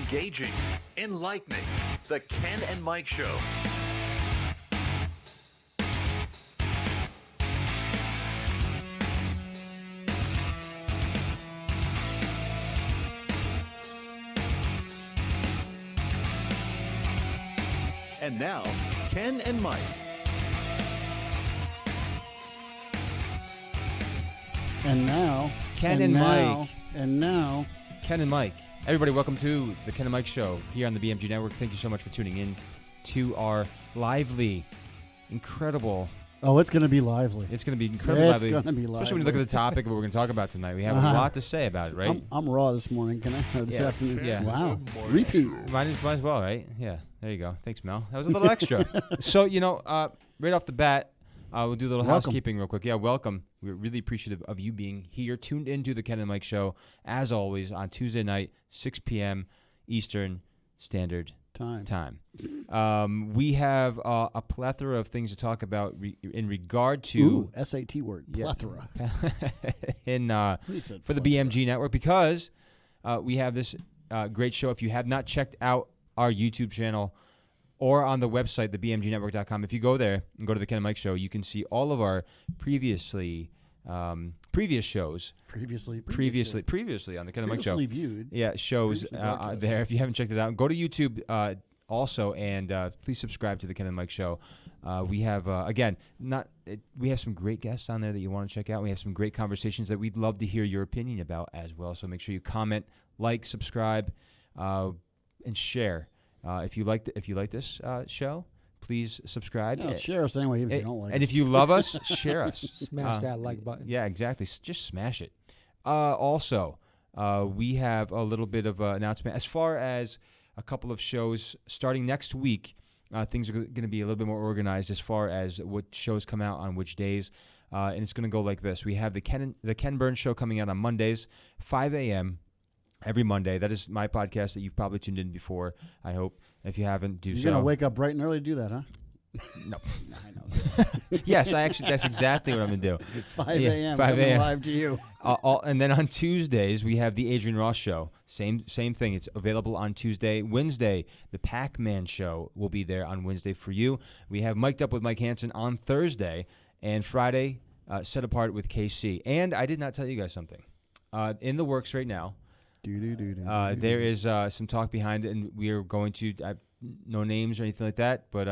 engaging, enlightening. The Ken and Mike Show. And now, Ken and Mike. And now, Ken and Mike. And now, Ken and Mike. Everybody, welcome to the Ken and Mike Show here on the BMG Network. Thank you so much for tuning in to our lively, incredible. Oh, it's going to be lively. It's going to be incredibly lively. It's going to be lively. Especially when you look at the topic of what we're going to talk about tonight. We have a lot to say about it, right? I'm raw this morning. Can I? This afternoon. Yeah. Wow. Repeat. Might as well, right? Yeah. There you go. Thanks, Mel. That was a little extra. So, right off the bat, we'll do a little housekeeping real quick. Yeah, welcome. We're really appreciative of you being here, tuned into the Ken and Mike Show, as always, on Tuesday night, 6 p.m. Eastern Standard Time. We have a plethora of things to talk about in regard to SAT word, plethora. For the BMG Network, because we have this great show. If you have not checked out our YouTube channel or on the website, thebmgnetwork.com, if you go there and go to the Ken and Mike Show, you can see all of our previous shows. Previously on the Ken and Mike Show. Viewed. Yeah, shows there. If you haven't checked it out, go to YouTube also, and please subscribe to the Ken and Mike Show. We have we have some great guests on there that you want to check out. We have some great conversations that we'd love to hear your opinion about as well. So make sure you comment, like, subscribe, and share. If you like this show, please subscribe. Yeah, share us anyway, even if you don't like us. And if you love us, share us. Smash that like button. Yeah, exactly. Just smash it. Also, we have a little bit of an announcement. As far as a couple of shows starting next week, things are going to be a little bit more organized as far as what shows come out on which days. And it's going to go like this. We have the Ken Burns Show coming out on Mondays, 5 a.m., every Monday. That is my podcast that you've probably tuned in before, I hope. If you haven't, do so. You're going to wake up bright and early to do that, huh? No. I know. Yes, that's exactly what I'm going to do. 5 a.m. 5 a.m. live to you. And then on Tuesdays, we have the Adrian Ross Show. Same thing. It's available on Tuesday. Wednesday, the Pac-Man Show will be there on Wednesday for you. We have Mic'd Up with Mike Hansen on Thursday. And Friday, Set Apart with KC. And I did not tell you guys something. In the works right now, there is some talk behind it, and we are going to no names or anything like that, but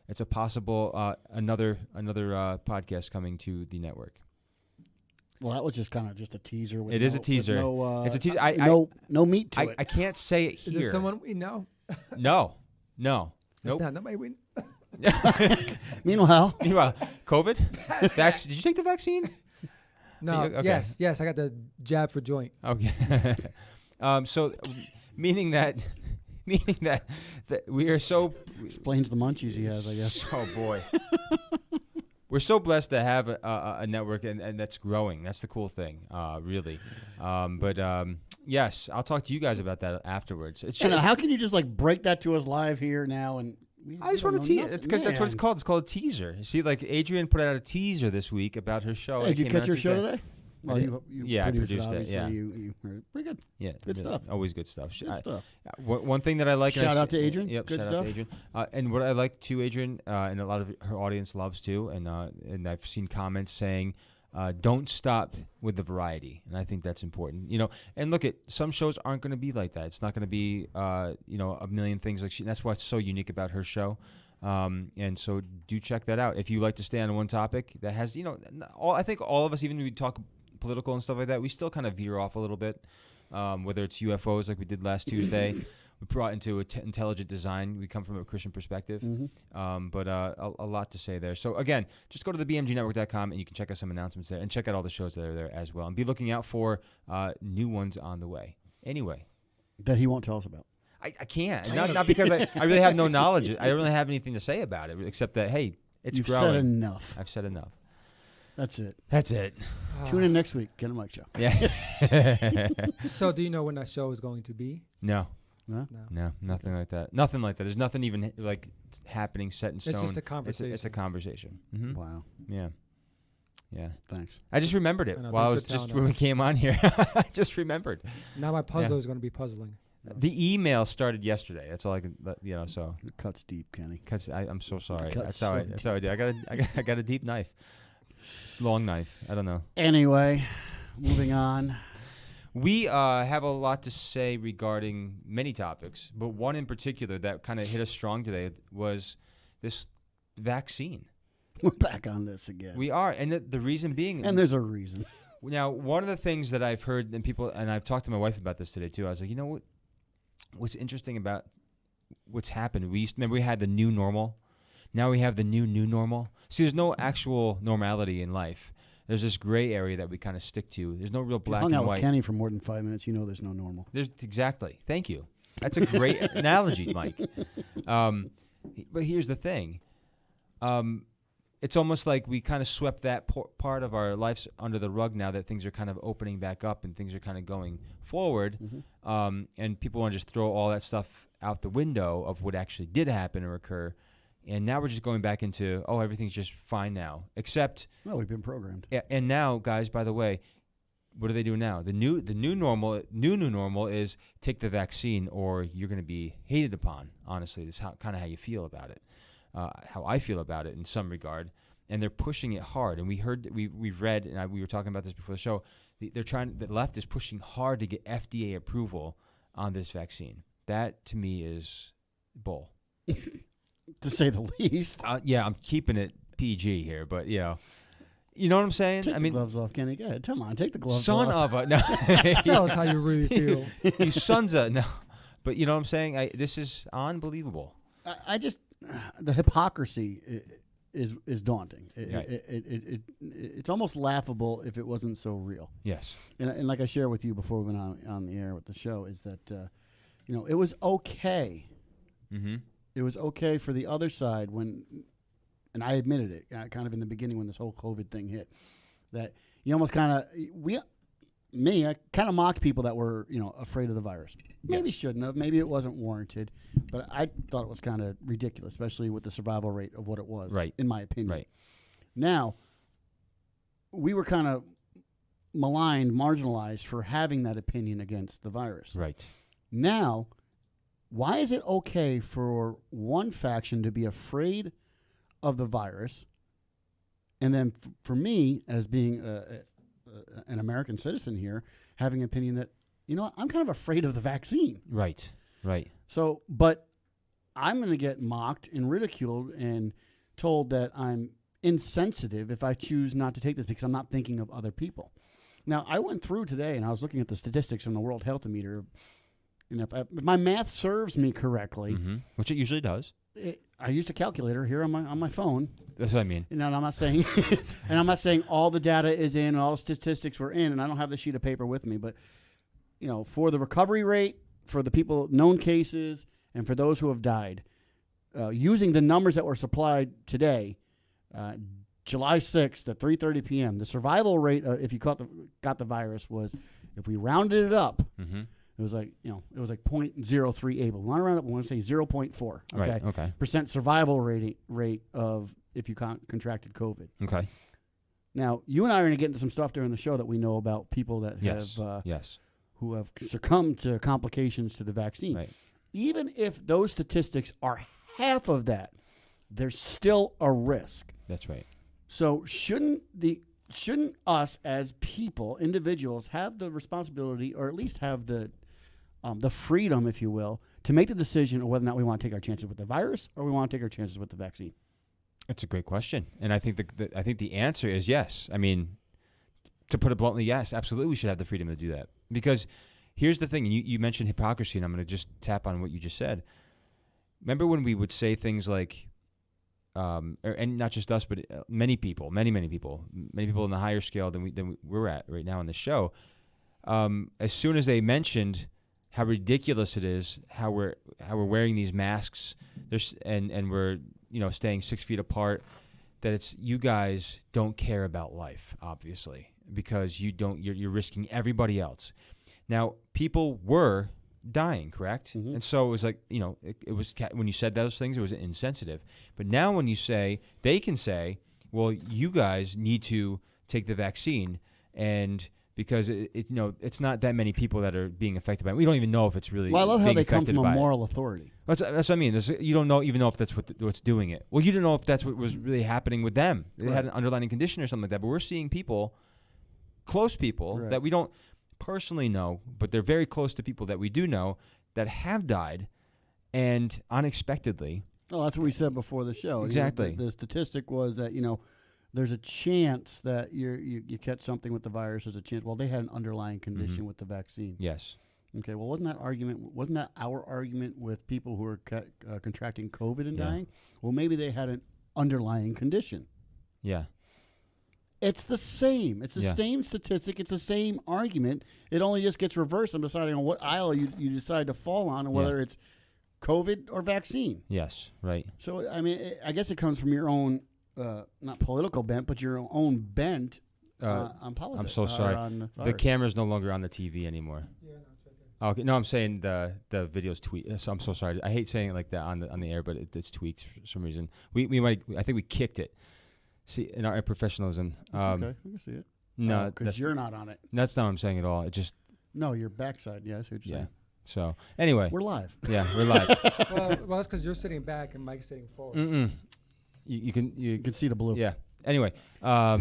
it's a possible another podcast coming to the network. Well, that was just kind of just a teaser. It is a teaser. It's a teaser. No meat to it. I can't say it here. Is there someone we know? No. It's Nope. not nobody we Meanwhile, COVID? Did you take the vaccine? No. Okay. Yes, I got the jab for joint. Okay. So, meaning that we are so explains the munchies he has, I guess. Oh boy. We're so blessed to have a network and that's growing. That's the cool thing, really. Yes, I'll talk to you guys about that afterwards. How can you just break that to us live here now? And I just want to tease. It's because that's what it's called. It's called a teaser. You see, Adrian put out a teaser this week about her show. Hey, did you catch your show today? Well, I produced it. Yeah, you heard pretty good. Yeah, good stuff. Always good stuff. Good stuff. One thing that I like. Shout out to Adrian. Yep, good shout stuff. out to Adrian. And what I like too, Adrian, and a lot of her audience loves too, and I've seen comments saying, "Don't stop with the variety," and I think that's important. And look, some shows aren't going to be like that. It's not going to be, a million things like that's what's so unique about her show. And so do check that out. If you like to stay on one topic that has, I think all of us, even when we talk political and stuff like that, we still kind of veer off a little bit, whether it's UFOs like we did last Tuesday. We brought into intelligent design. We come from a Christian perspective, but a lot to say there. So again, just go to thebmgnetwork.com and you can check out some announcements there and check out all the shows that are there as well. And be looking out for new ones on the way. Anyway. That he won't tell us about. I can't. Not because I really have no knowledge. I don't really have anything to say about it except that, hey, it's growing. You've said enough. I've said enough. That's it. Tune in next week. Ken and Mike Show. Yeah. So do you know when that show is going to be? No, nothing like that. Nothing like that. There's nothing even happening set in stone. It's just a conversation. It's a conversation. Mm-hmm. Wow. Yeah. Yeah. Thanks. I just remembered it I know, while I was when we came on here. I just remembered. Now my puzzler is going to be puzzling. The email started yesterday. That's all I can. So It cuts deep, Kenny. because I'm so sorry. Cuts That's how I do. I got a deep knife, long knife. I don't know. Anyway, moving on. We have a lot to say regarding many topics, but one in particular that kind of hit us strong today was this vaccine. We're back on this again. We are, and the reason being, and there's a reason. now one of the things that I've heard and people, and I've talked to my wife about this today too. I was like, you know what? What's interesting about what's happened? Remember we had the new normal. Now we have the new normal. See, there's no actual normality in life. There's this gray area that we kind of stick to. There's no real black Hung and out white. with Kenny for more than 5 minutes. You know there's no normal. There's exactly. Thank you. That's a great analogy, Mike. But here's the thing. It's almost like we kind of swept that part of our lives under the rug now that things are kind of opening back up and things are kind of going forward. Mm-hmm. And people want to just throw all that stuff out the window of what actually did happen or occur. And now we're just going back into, everything's just fine now. Except, Well, we've been programmed. and now, guys, by the way, what do they do now? The new normal is take the vaccine or you're going to be hated upon. Honestly, this is kind of how you feel about it. How I feel about it in some regard, and they're pushing it hard. And we've read, and we were talking about this before the show. The left is pushing hard to get FDA approval on this vaccine. That to me is bull. To say the least. Yeah, I'm keeping it PG here, but you know what I'm saying. Take the gloves off, Kenny. Go ahead. Come on, take the gloves son off. of a no, Tell us how you really feel. you sons of no. But you know what I'm saying. This is unbelievable. I just the hypocrisy is daunting. Right. It's almost laughable if it wasn't so real. Yes. And like I shared with you before we went on the air with the show, is that it was okay. Mm-hmm. It was okay for the other side and I admitted it kind of in the beginning when this whole COVID thing hit, that you almost kind of I kind of mocked people that were afraid of the virus. Maybe shouldn't have. Maybe it wasn't warranted, but I thought it was kind of ridiculous, especially with the survival rate of what it was. Right. In my opinion. Right. Now, we were kind of maligned, marginalized for having that opinion against the virus. Right. Now, why is it okay for one faction to be afraid of the virus, and then for me, as being an American citizen here, having an opinion that, I'm kind of afraid of the vaccine. Right. Right. So, but I'm going to get mocked and ridiculed and told that I'm insensitive if I choose not to take this because I'm not thinking of other people. Now, I went through today and I was looking at the statistics from the World Health Meter. If my math serves me correctly, Mm-hmm. Which it usually does. I used a calculator here on my phone. That's what I mean. And I'm not saying, and I'm not saying all the data is in, all the statistics were in, and I don't have the sheet of paper with me. But for the recovery rate, for the people known cases, and for those who have died, using the numbers that were supplied today, July 6th at 3:30 p.m., the survival rate if you got the virus was, if we rounded it up. Mm-hmm. It was like, it was like 0.03 able. We want to round up, we want to say 0.4. Okay. Right. Okay. Percent survival rate of if you contracted COVID. Okay. Now, you and I are going to get into some stuff during the show that we know about people that Yes. have Yes. who have succumbed to complications to the vaccine. Right. Even if those statistics are half of that, there's still a risk. That's right. So shouldn't us as people, individuals, have the responsibility, or at least have the freedom, if you will, to make the decision of whether or not we want to take our chances with the virus or we want to take our chances with the vaccine? That's a great question, and I think the answer is yes. I mean, to put it bluntly, yes, absolutely, we should have the freedom to do that. Because here's the thing, and you mentioned hypocrisy, and I'm going to just tap on what you just said. Remember when we would say things like, and not just us, but many people in the higher scale than we're at right now on the show. As soon as they mentioned how ridiculous it is, how we're wearing these masks, and we're staying 6 feet apart, that it's you guys don't care about life, obviously, because you're risking everybody else. Now, people were dying, correct? Mm-hmm. And so it was like, it was when you said those things, it was insensitive. But now when you say, they can say, well, you guys need to take the vaccine, and because it's not that many people that are being affected by it. We don't even know if it's really. Well, I love how being they come affected from a by it. moral authority. That's what I mean. You don't know even know if that's what's doing it. Well, you don't know if that's what was really happening with them. They had an underlying condition or something like that. But we're seeing people, close people that we don't personally know, but they're very close to people that we do know that have died, and unexpectedly. Oh, that's what we said before the show. Exactly. The statistic was that there's a chance that you catch something with the virus. There's a chance. Well, they had an underlying condition with the vaccine. Yes. Okay. Well, wasn't that our argument with people who are contracting COVID and dying? Well, maybe they had an underlying condition. Yeah. It's the same. It's the same statistic. It's the same argument. It only just gets reversed. I'm deciding on what aisle you decide to fall on, and whether it's COVID or vaccine. Yes. Right. So, I mean, I guess it comes from your own, not political bent, but your own bent on politics. I'm so sorry. The camera's no longer on the TV anymore. Yeah, no, it's right there. Okay. No, I'm saying the video's tweaked. So I'm so sorry. I hate saying it like that on the air, but it's tweaked for some reason. I think we kicked it. See, in our professionalism. Okay, I can see it. No, because you're not on it. That's not what I'm saying at all. It just. No, your backside. Yeah, I see what you're saying. So anyway, we're live. Yeah, we're live. well, that's because you're sitting back and Mike's sitting forward. You can see the blue. Yeah. Anyway, so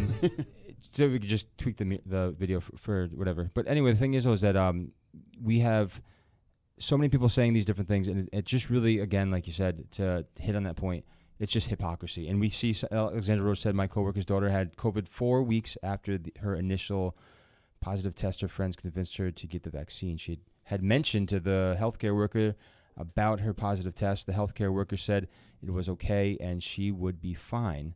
we could just tweak the video for whatever. But anyway, the thing is that we have so many people saying these different things, and it just really, again, like you said, to hit on that point, it's just hypocrisy. And we see Alexandra Rose said, my coworker's daughter had COVID 4 weeks after her initial positive test. Her friends convinced her to get the vaccine. She had mentioned to the healthcare worker about her positive test. The healthcare worker said it was okay and she would be fine.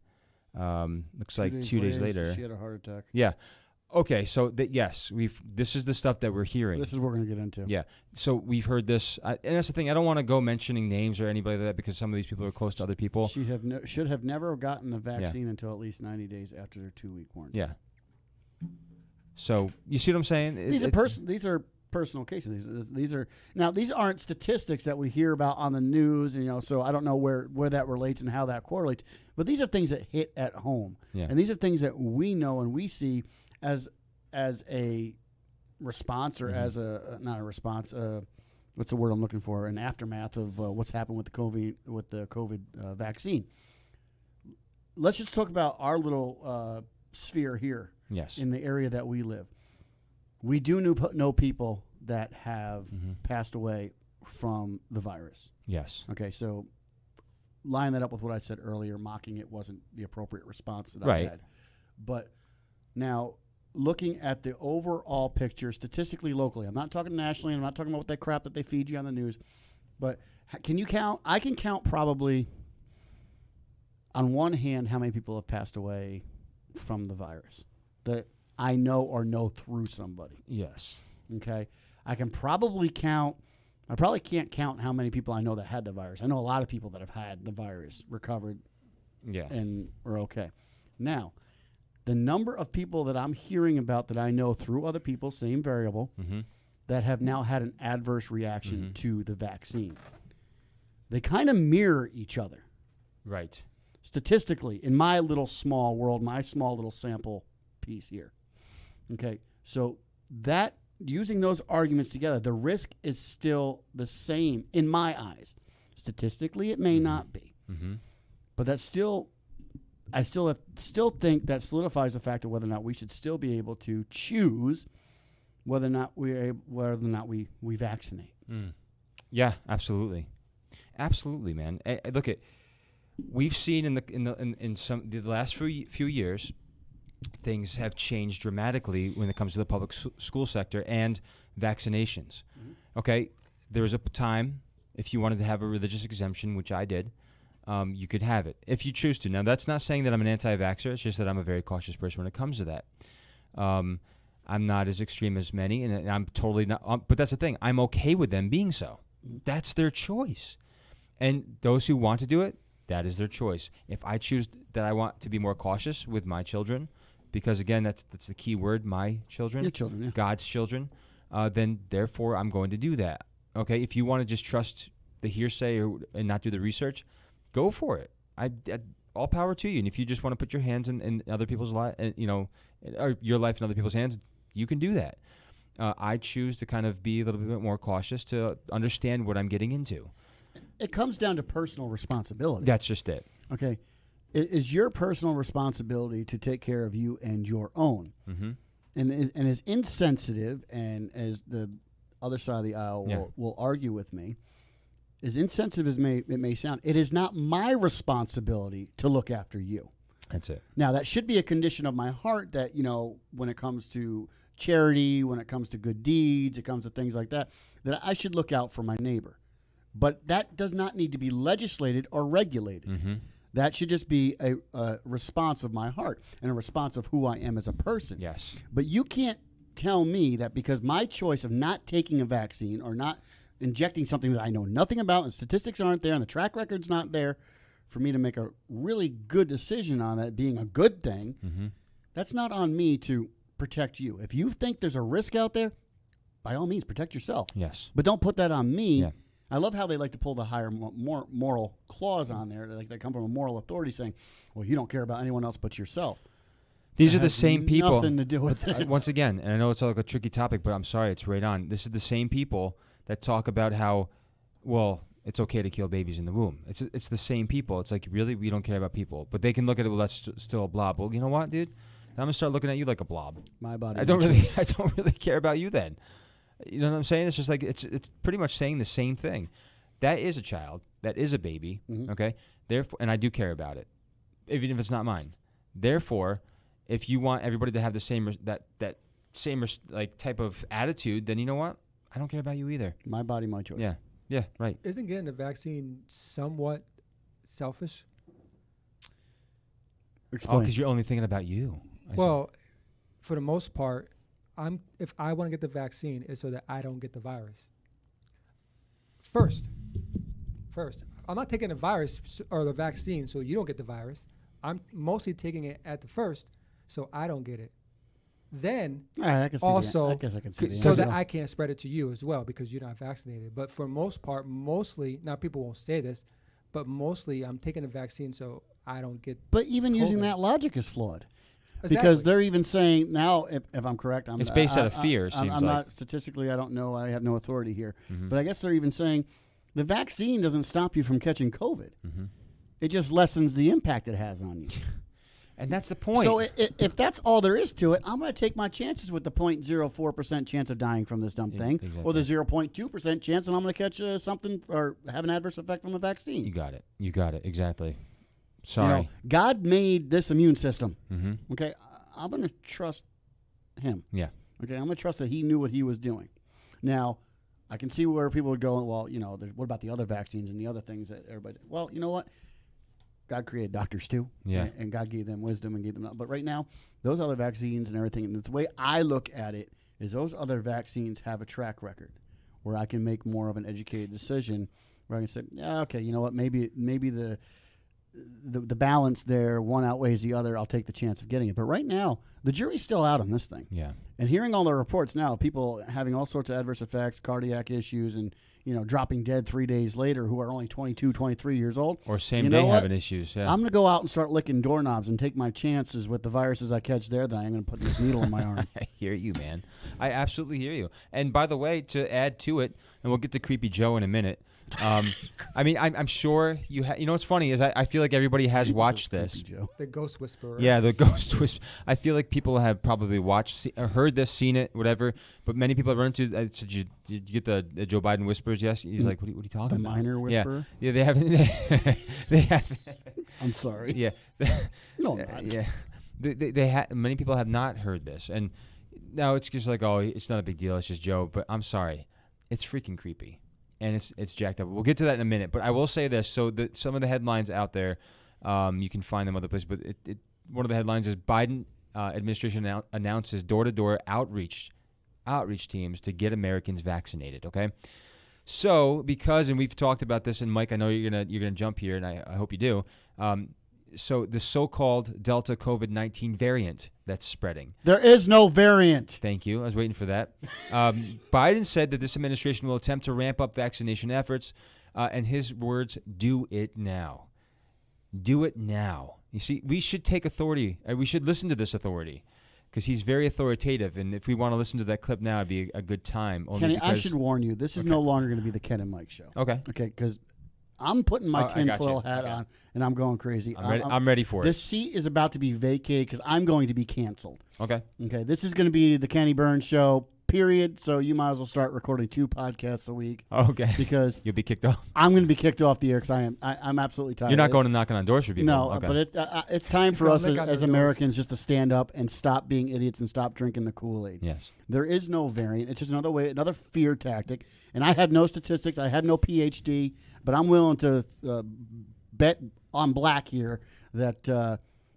Looks like 2 days later. She had a heart attack. Yeah. Okay, so this is the stuff that we're hearing. This is what we're going to get into. Yeah. So we've heard this. And that's the thing. I don't want to go mentioning names or anybody like that because some of these people are close to other people. She should have never gotten the vaccine until at least 90 days after their 2-week quarantine. Yeah. So you see what I'm saying? These are personal cases. These aren't statistics that we hear about on the news, so I don't know where that relates and how that correlates. But these are things that hit at home. Yeah. And these are things that we know and we see as a response or as not a response, what's the word I'm looking for? An aftermath of what's happened with the COVID vaccine. Let's just talk about our little sphere here. Yes. In the area that we live. We do know people that have passed away from the virus. Yes. Okay, so line that up with what I said earlier, mocking it wasn't the appropriate response that right. I had. But now, looking at the overall picture, statistically, locally, I'm not talking nationally, I'm not talking about that crap that they feed you on the news, but can you count? I can count probably on one hand how many people have passed away from the virus that I know or know through somebody. Yes. Okay. I probably can't count how many people I know that had the virus. I know a lot of people that have had the virus, recovered, and are okay. Now, the number of people that I'm hearing about that I know through other people, same variable, that have now had an adverse reaction to the vaccine, they kind of mirror each other. Right. Statistically, in my little small world, my small little sample piece here. Okay, so that using those arguments together, the risk is still the same in my eyes. Statistically, it may not be, but that's still, I still think that solidifies the fact of whether or not we should still be able to choose whether or not we vaccinate. Yeah, absolutely, man. Look at. We've seen in the last few years, things have changed dramatically when it comes to the public school sector and vaccinations. Okay, there was a time if you wanted to have a religious exemption, which I did, you could have it if you choose to. Now, that's not saying that I'm an anti-vaxxer. It's just that I'm a very cautious person when it comes to that. I'm not as extreme as many, and I'm totally not. But that's the thing. I'm okay with them being so. That's their choice, and those who want to do it. That is their choice. If I choose that I want to be more cautious with my children, because again, that's the key word, my children, Your children, yeah. God's children, then therefore I'm going to do that. Okay, if you want to just trust the hearsay and not do the research, go for it. I all power to you. And if you just want to put your hands in other people's life, or your life in other people's hands, You can do that. I choose to kind of be a little bit more cautious to understand what I'm getting into. It comes down to personal responsibility. That's just it. Okay. It is your personal responsibility to take care of you and your own. Mm-hmm. And as insensitive and as the other side of the aisle will argue with me, as insensitive as it may sound, it is not my responsibility to look after you. That's it. Now, that should be a condition of my heart that, when it comes to charity, when it comes to good deeds, it comes to things like that I should look out for my neighbor. But that does not need to be legislated or regulated. Mm-hmm. That should just be a response of my heart and a response of who I am as a person. Yes. But you can't tell me that because my choice of not taking a vaccine or not injecting something that I know nothing about and statistics aren't there and the track record's not there for me to make a really good decision on that being a good thing, that's not on me to protect you. If you think there's a risk out there, by all means, protect yourself. Yes. But don't put that on me. Yeah. I love how they like to pull the higher, more moral clause on there. They come from a moral authority saying, well, you don't care about anyone else but yourself. These It are the has same people. Nothing to do with it. Once again, and I know it's like a tricky topic, but I'm sorry, it's right on. This is the same people that talk about how, well, it's okay to kill babies in the womb. It's the same people. It's like, really, we don't care about people. But they can look at it, well, that's still a blob. Well, you know what, dude? I'm going to start looking at you like a blob. My body. I don't really care about you then. You know what I'm saying? It's just like, it's pretty much saying the same thing. That is a child. That is a baby. Mm-hmm. Okay? Therefore, and I do care about it, even if it's not mine. Therefore, if you want everybody to have the same like type of attitude, then you know what? I don't care about you either. My body, my choice. Yeah, right. Isn't getting the vaccine somewhat selfish? Explain. Because you're only thinking about you. I see. Well, for the most part, if I want to get the vaccine, it's so that I don't get the virus. First, I'm not taking the virus or the vaccine so you don't get the virus. I'm mostly taking it at the first so I don't get it. Then All right, I can see also, I guess I can see the so answer. that I can't spread it to you as well because you're not vaccinated. But for most part, now people won't say this, but mostly I'm taking the vaccine so I don't get. But even using COVID. that logic is flawed. Exactly. Because they're even saying now, if I'm correct, It's based out of fear, it I'm seems like. not statistically. I don't know. I have no authority here. Mhm. But I guess they're even saying the vaccine doesn't stop you from catching COVID. Mhm. It just lessens the impact it has on you. And that's the point. So if that's all there is to it, I'm going to take my chances with the 0.04% chance of dying from this dumb thing, or the 0.2% chance, and I'm going to catch something or have an adverse effect from the vaccine. You got it. Exactly. Sorry. God made this immune system. Mm-hmm. Okay, I'm going to trust him. Yeah. Okay, I'm going to trust that he knew what he was doing. Now, I can see where people would go, well, what about the other vaccines and the other things that everybody... Well, you know what? God created doctors too. Yeah. And God gave them wisdom and gave them... But right now, those other vaccines and everything, and the way I look at it is those other vaccines have a track record where I can make more of an educated decision where I can say, yeah, okay, you know what? Maybe the balance there, one outweighs the other. I'll take the chance of getting it. But right now, the jury's still out on this thing. Yeah. And hearing all the reports now, people having all sorts of adverse effects, cardiac issues, and dropping dead 3 days later, who are only 22, 23 years old. Or same You day know what? having issues. Yeah. I'm going to go out and start licking doorknobs and take my chances with the viruses I catch there than I am going to put this needle in my arm. I hear you, man. I absolutely hear you. And by the way, to add to it, and we'll get to Creepy Joe in a minute. I mean, I'm sure you. What's funny is I feel like everybody has watched this. Creepy Joe. The ghost whisperer. Yeah, the ghost whisper. I feel like people have probably watched, or heard this, seen it, whatever. But many people have run into. Did you get the Joe Biden whispers? Yes. He's like, what are you talking The about? minor whisperer? Yeah, they haven't. They have. I'm sorry. Yeah. No, I'm not. Yeah. Many people have not heard this, and now it's just like, oh, it's not a big deal. It's just Joe. But I'm sorry, it's freaking creepy. And it's jacked up. We'll get to that in a minute. But I will say this. So some of the headlines out there, you can find them other places. But one of the headlines is Biden administration announces door-to-door outreach teams to get Americans vaccinated. Okay. So and we've talked about this, and Mike, I know you're gonna jump here, and I hope you do. So the so-called Delta COVID-19 variant that's spreading. There is no variant. Thank you. I was waiting for that. Biden said that this administration will attempt to ramp up vaccination efforts, and his words, do it now. Do it now. You see, we should take authority. We should listen to this authority. because he's very authoritative. And if we want to listen to that clip now, it'd be a good time. Only Kenny, I because- should warn you. This is no longer going to be the Ken and Mike show. Okay. Okay, because I'm putting my Oh, I got tinfoil you. hat Okay. on, and I'm going crazy. I'm ready for This it. seat is about to be vacated because I'm going to be canceled. Okay. Okay, this is going to be the Kenny Burns show, period. So you might as well start recording 2 podcasts a week Okay. because You'll be kicked off. I'm going to be kicked off the air because I'm absolutely tired. You're not going to knocking on doors for people. No, Okay. but it's time for gonna us lick on as their doors. Americans just to stand up and stop being idiots and stop drinking the Kool-Aid. Yes. There is no variant. It's just another fear tactic. And I had no statistics. I had no PhD, but I'm willing to bet on black here that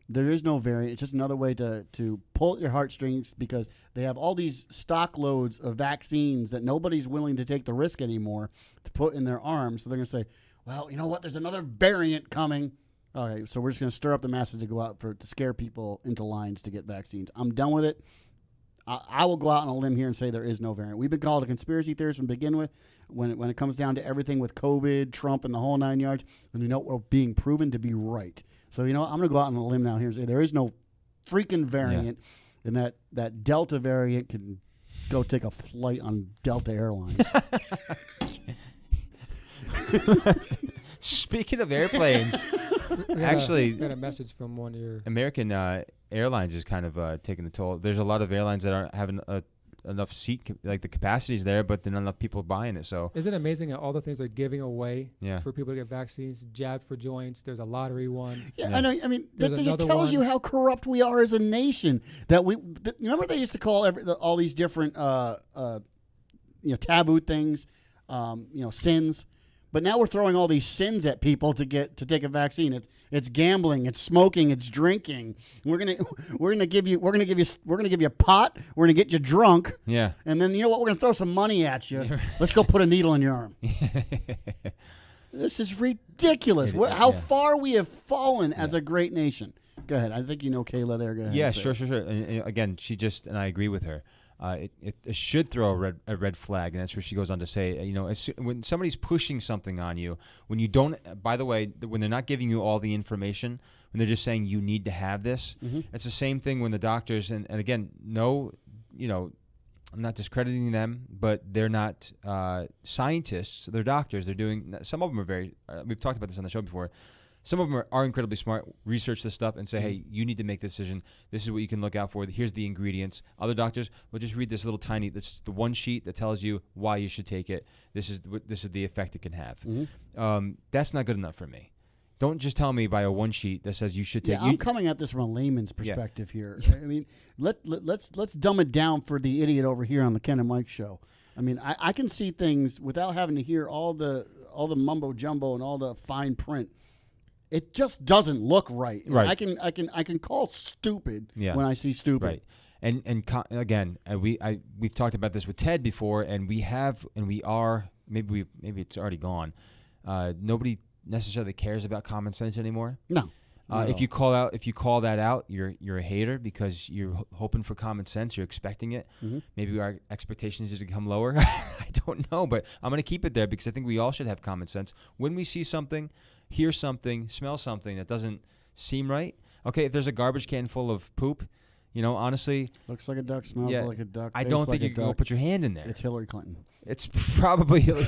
there is no variant. It's just another way to pull at your heartstrings because they have all these stock loads of vaccines that nobody's willing to take the risk anymore to put in their arms. So they're going to say, well, you know what? There's another variant coming. All right, so we're just going to stir up the masses to go out to scare people into lines to get vaccines. I'm done with it. I will go out on a limb here and say there is no variant. We've been called a conspiracy theorist to begin with. When it comes down to everything with COVID, Trump, and the whole 9 yards, and we know we're being proven to be right. So, you know what? I'm going to go out on a limb now here and say there is no freaking variant, and that Delta variant can go take a flight on Delta Airlines. Speaking of airplanes, We had actually, we had a message from one of your. American Airlines is kind of taking the toll. There's a lot of airlines that aren't having enough like the capacity's there, but then not enough people buying it. So Isn't it amazing at all the things they're giving away Yeah. for people to get vaccines? Jab for joints. There's a lottery one. Yeah, Yeah. I know. I mean, that There's just another tells you one. how corrupt we are as a nation. That remember they used to call all these different taboo things, sins. But now we're throwing all these sins at people to take a vaccine. It's gambling, it's smoking, it's drinking. We're gonna give you pot. We're gonna get you drunk, yeah. and then you know what? We're gonna throw some money at you. Let's go put a needle in your arm. This is ridiculous. It is, How yeah. far we have fallen as a great nation. Go ahead. I think you know Kayla there. Go ahead. Yeah, and say sure. it. And again, and I agree with her. It should throw a red flag, and that's what she goes on to say. When somebody's pushing something on you, when you don't, by the way, when they're not giving you all the information, when they're just saying you need to have this, it's the same thing when the doctors, and again, I'm not discrediting them, but they're not scientists. They're doctors. They're doing, some of them are very, we've talked about this on the show before. Some of them are incredibly smart, research this stuff, and say, hey, you need to make this decision. This is what you can look out for. Here's the ingredients. Other doctors will just read this little tiny, that's the one sheet that tells you why you should take it. This is the effect it can have. That's not good enough for me. Don't just tell me by a one sheet that says you should take. Yeah, I'm coming at this from a layman's perspective here. I mean, let's dumb it down for the idiot over here on the Ken and Mike show. I mean, I can see things without having to hear all the mumbo jumbo and all the fine print. It just doesn't look right. Right. I can call stupid Yeah. when I see stupid. Right. Again, we've talked about this with Ted before, and we are maybe it's already gone. Nobody necessarily cares about common sense anymore. No. If you call that out, you're a hater because you're hoping for common sense. You're expecting it. Maybe our expectations need to come lower. I don't know, but I'm going to keep it there because I think we all should have common sense. When we see something, hear something, smell something that doesn't seem right. Okay, if there's a garbage can full of poop, honestly, Looks like a duck, smells Yeah, like a duck. I tastes don't like think a you can go duck. put your hand in there. It's Hillary Clinton. It's probably.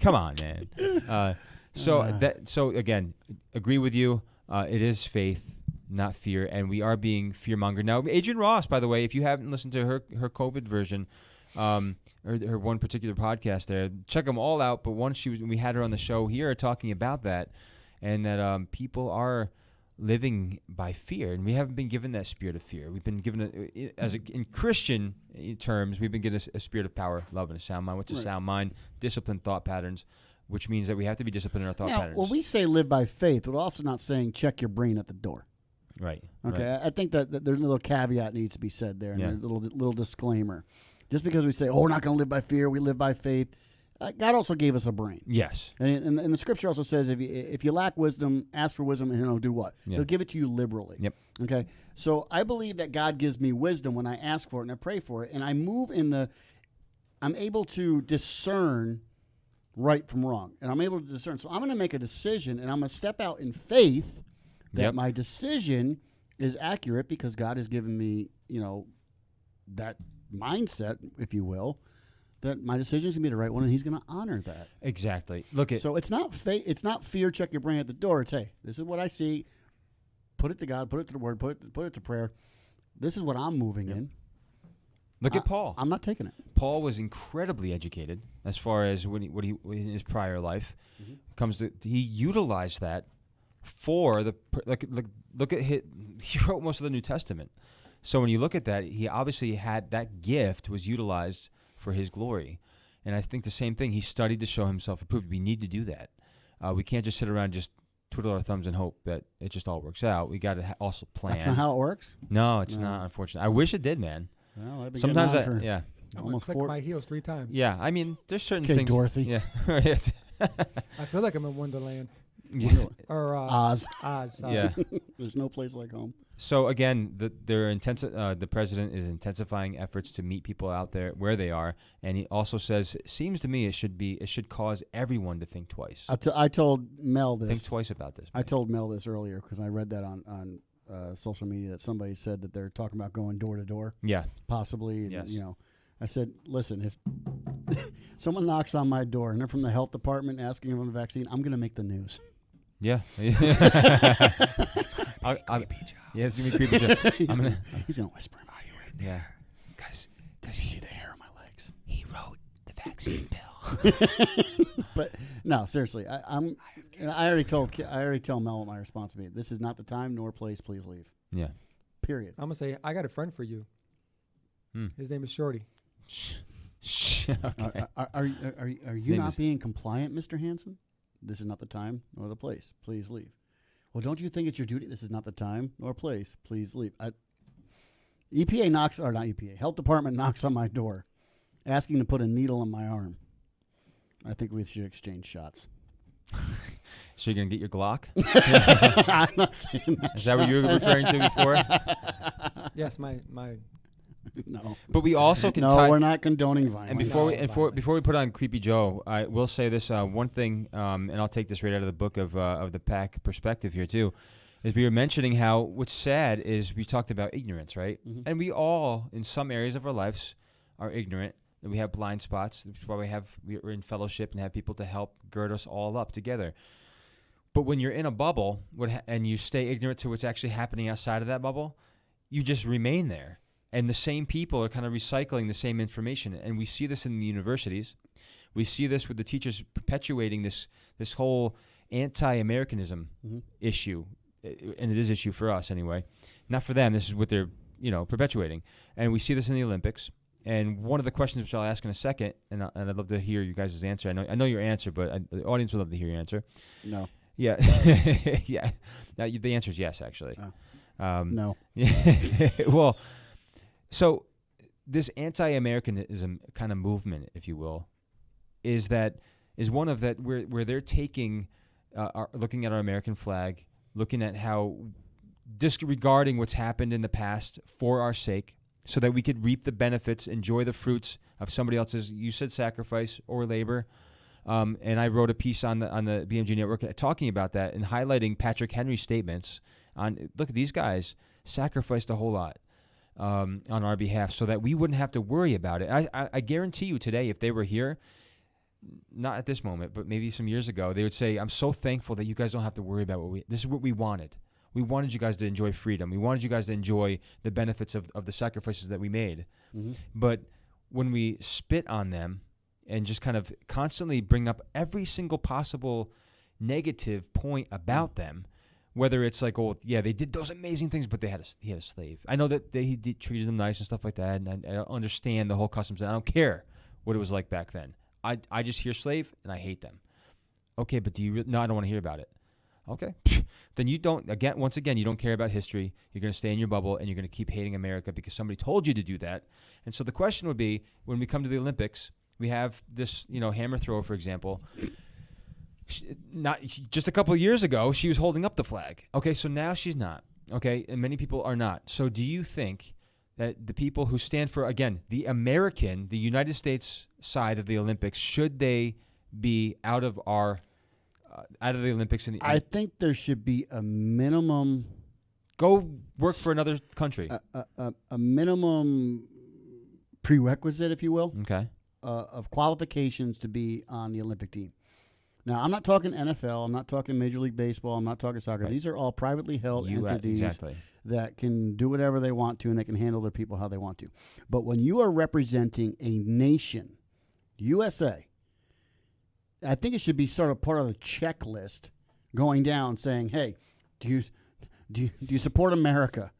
Come on, man. So again, agree with you. It is faith, not fear, and we are being fear-mongered. Now, Adrienne Ross, by the way, if you haven't listened to her COVID version, or her one particular podcast there, check them all out. But once we had her on the show here talking about that, and that people are living by fear, and we haven't been given that spirit of fear. We've been given in Christian terms, we've been given a spirit of power, love, and a sound mind. What's a Right. sound mind? Disciplined thought patterns, which means that we have to be disciplined in our thought Now, patterns. when we say live by faith, we're also not saying check your brain at the door. Right. Okay, Right. I think that there's a little caveat needs to be said there, and Yeah. a little disclaimer. Just because we say, "Oh, we're not going to live by fear, we live by faith," God also gave us a brain, Yes. and the Scripture also says, if you lack wisdom, ask for wisdom, and He'll do what? Yeah. He'll give it to you liberally. Yep. Okay, so I believe that God gives me wisdom when I ask for it and I pray for it, and I move I'm able to discern right from wrong, and I'm able to discern. So I'm going to make a decision, and I'm going to step out in faith that Yep. my decision is accurate because God has given me, that mindset, if you will, that my decision is going to be the right one, and He's going to honor that. Exactly. Look at So it's not it's not fear. Check your brain at the door. It's, hey, this is what I see. Put it to God. Put it to the Word. Put it to prayer. This is what I'm moving in. look at Paul. I'm not taking it. Paul was incredibly educated as far as what he in his prior life comes to. He utilized that for look at he wrote most of the New Testament. So when you look at that, he obviously had that gift was utilized for his glory, and I think the same thing. He studied to show himself approved. We need to do that. We can't just sit around and just twiddle our thumbs and hope that it just all works out. We got to also plan. That's not how it works. No, it's not. Unfortunately, I wish it did, man. Well, I've been Sometimes getting on for yeah. I'm gonna almost click 4. my heels 3 times. Yeah, I mean, there's certain Okay, things. Dorothy. Yeah, right. I feel like I'm in Wonderland Yeah. or Oz. Oz. Yeah. There's no place like home. So again, the president is intensifying efforts to meet people out there where they are, and he also says, it seems to me it should cause everyone to think twice. I told Mel this. Think twice about this. I told Mel this earlier because I read that on social media that somebody said that they're talking about going door to door, Yeah. possibly. And, Yes. I said, listen, if someone knocks on my door and they're from the health department asking them a vaccine, I'm going to make the news. Yeah. Yeah, it's gonna be creepy. I'm gonna. He's going to whisper, "Are you right there? Yeah. Guys, Did you see the hair on my legs?" he wrote the vaccine bill. But no, seriously, I already told Mel what my responsibility. This is not the time nor place. Please leave. Yeah. Period. I'm gonna say I got a friend for you. Hmm. His name is Shorty. Okay. Are you Name not is- being compliant, Mr. Hansen? This is not the time nor the place. Please leave. Well, don't you think it's your duty? This is not the time nor place. Please leave. EPA knocks, or not EPA, Health Department knocks on my door, asking to put a needle in my arm. I think we should exchange shots. So you're gonna get your Glock? I'm not saying that. Is that what you were referring to before? Yes, my No. But we also can No, tie. we're not condoning violence. And before we put on Creepy Joe, I will say this one thing, and I'll take this right out of the book of the PAC perspective here too, is we were mentioning how what's sad is we talked about ignorance, right? Mhm. And we all, in some areas of our lives, are ignorant, and we have blind spots. That's why we're in fellowship and have people to help gird us all up together. But when you're in a bubble and you stay ignorant to what's actually happening outside of that bubble, you just remain there. And the same people are kind of recycling the same information. And we see this in the universities. We see this with the teachers perpetuating this whole anti-Americanism issue. And it is issue for us anyway. Not for them. This is what they're perpetuating. And we see this in the Olympics. And one of the questions which I'll ask in a second, and I'd love to hear you guys' answer. I know your answer, but the audience would love to hear your answer. No. Yeah. Yeah. Now, the answer is yes, actually. No. Well, so this anti-Americanism kind of movement, if you will, is one of that where they're taking, looking at our American flag, looking at how disregarding what's happened in the past for our sake, so that we could reap the benefits, enjoy the fruits of somebody else's, you said sacrifice or labor. And I wrote a piece on the BMG Network talking about that and highlighting Patrick Henry's statements on, look, these guys sacrificed a whole lot on our behalf so that we wouldn't have to worry about it. I guarantee you today, if they were here, not at this moment, but maybe some years ago, they would say, I'm so thankful that you guys don't have to worry about this is what we wanted. We wanted you guys to enjoy freedom. We wanted you guys to enjoy the benefits of the sacrifices that we made. Mm-hmm. But when we spit on them and just kind of constantly bring up every single possible negative point about them, whether it's like, oh, yeah, they did those amazing things, but he had a slave. I know that he treated them nice and stuff like that, and I understand the whole customs. And I don't care what it was like back then. I just hear slave, and I hate them. Okay, but do you no, I don't want to hear about it. Okay. Then you don't, once again, you don't care about history. You're going to stay in your bubble, and you're going to keep hating America because somebody told you to do that. And so the question would be, when we come to the Olympics, we have this, hammer thrower, for example. Just a couple of years ago, she was holding up the flag. Okay, so now she's not. Okay, and many people are not. So do you think that the people who stand for, again, the United States side of the Olympics, should they be out of the Olympics? I think there should be a minimum Go work for another country. A minimum prerequisite, if you will, Okay. of qualifications to be on the Olympic team. Now, I'm not talking NFL. I'm not talking Major League Baseball. I'm not talking soccer. Right. These are all privately held entities Exactly. that can do whatever they want to, and they can handle their people how they want to. But when you are representing a nation, USA, I think it should be sort of part of the checklist going down saying, hey, do you support America?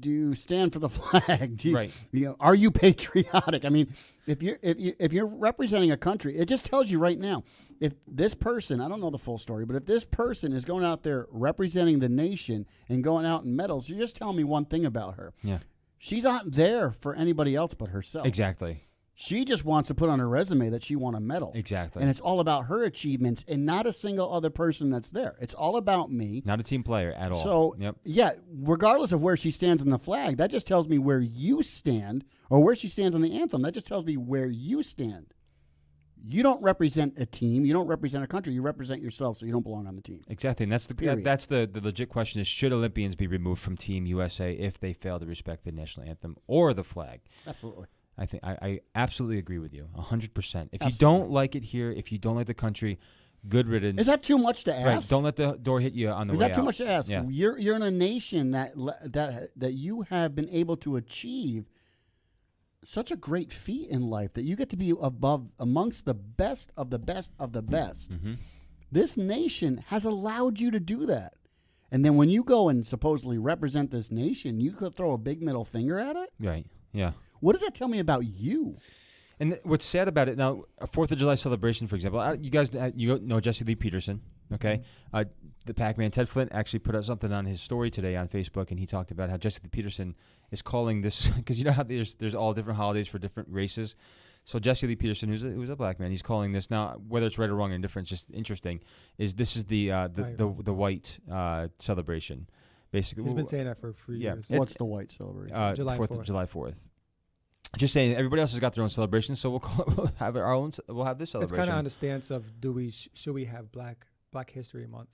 Do you stand for the flag? Right. Are you patriotic? I mean, if you're representing a country, it just tells you right now. If this person, I don't know the full story, but if this person is going out there representing the nation and going out in medals, you're just telling me one thing about her. Yeah. She's not there for anybody else but herself. Exactly. She just wants to put on her resume that she won a medal. Exactly. And it's all about her achievements and not a single other person that's there. It's all about me. Not a team player at all. So, yep. yeah, regardless of where she stands on the flag, that just tells me where you stand, or where she stands on the anthem. That just tells me where you stand. You don't represent a team. You don't represent a country. You represent yourself, so you don't belong on the team. Exactly, and that's the legit question: is should Olympians be removed from Team USA if they fail to respect the national anthem or the flag? Absolutely. I think I absolutely agree with you 100%. If you Absolutely. don't like it here, if you don't like the country, good riddance. Is that too much to ask? Right. Don't let the door hit you on the Is way that too out. much to ask? Yeah. You're in a nation that you have been able to achieve such a great feat in life that you get to be amongst the best of the best of the best. Mm-hmm. This nation has allowed you to do that. And then when you go and supposedly represent this nation, you could throw a big middle finger at it? Right. Yeah. What does that tell me about you? And what's sad about it now, a 4th of July celebration, for example, you guys you know Jesse Lee Peterson, okay? The Pac-Man, Ted Flint, actually put out something on his story today on Facebook, and he talked about how Jesse Lee Peterson is calling this, because you know how there's all different holidays for different races. So Jesse Lee Peterson, who's a black man, he's calling this now, whether it's right or wrong or indifferent, it's just interesting, this is the white celebration, basically. He's been saying that for 3 yeah. years. What's the white celebration? July 4th. July 4th. Just saying, everybody else has got their own celebration, so we'll have our own. We'll have this It's celebration. kind of on the stance of should we have Black History Month?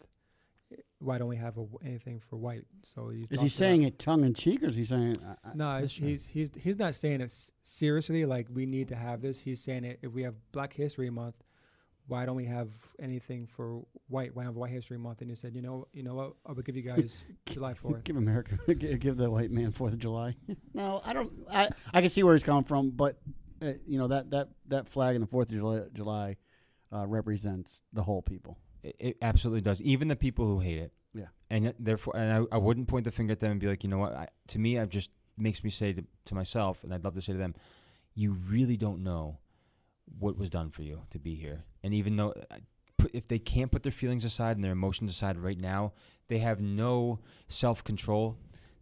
Why don't we have anything for white? So Is he saying it tongue in cheek, or is he saying? No, he's not saying it seriously. Like we need to have this. He's saying it. If we have Black History Month, why don't we have anything for white? Why don't we have White History Month? And he said, you know what? I will give you guys July 4th. Give America, give the white man 4th of July. No, I don't. I can see where he's coming from, but that flag in the 4th of July represents the whole people. It absolutely does. Even the people who hate it. Yeah. And therefore, I wouldn't point the finger at them and be like, you know what? To me, it just makes me say to myself, and I'd love to say to them, you really don't know what was done for you to be here. And even though, if they can't put their feelings aside and their emotions aside right now, they have no self-control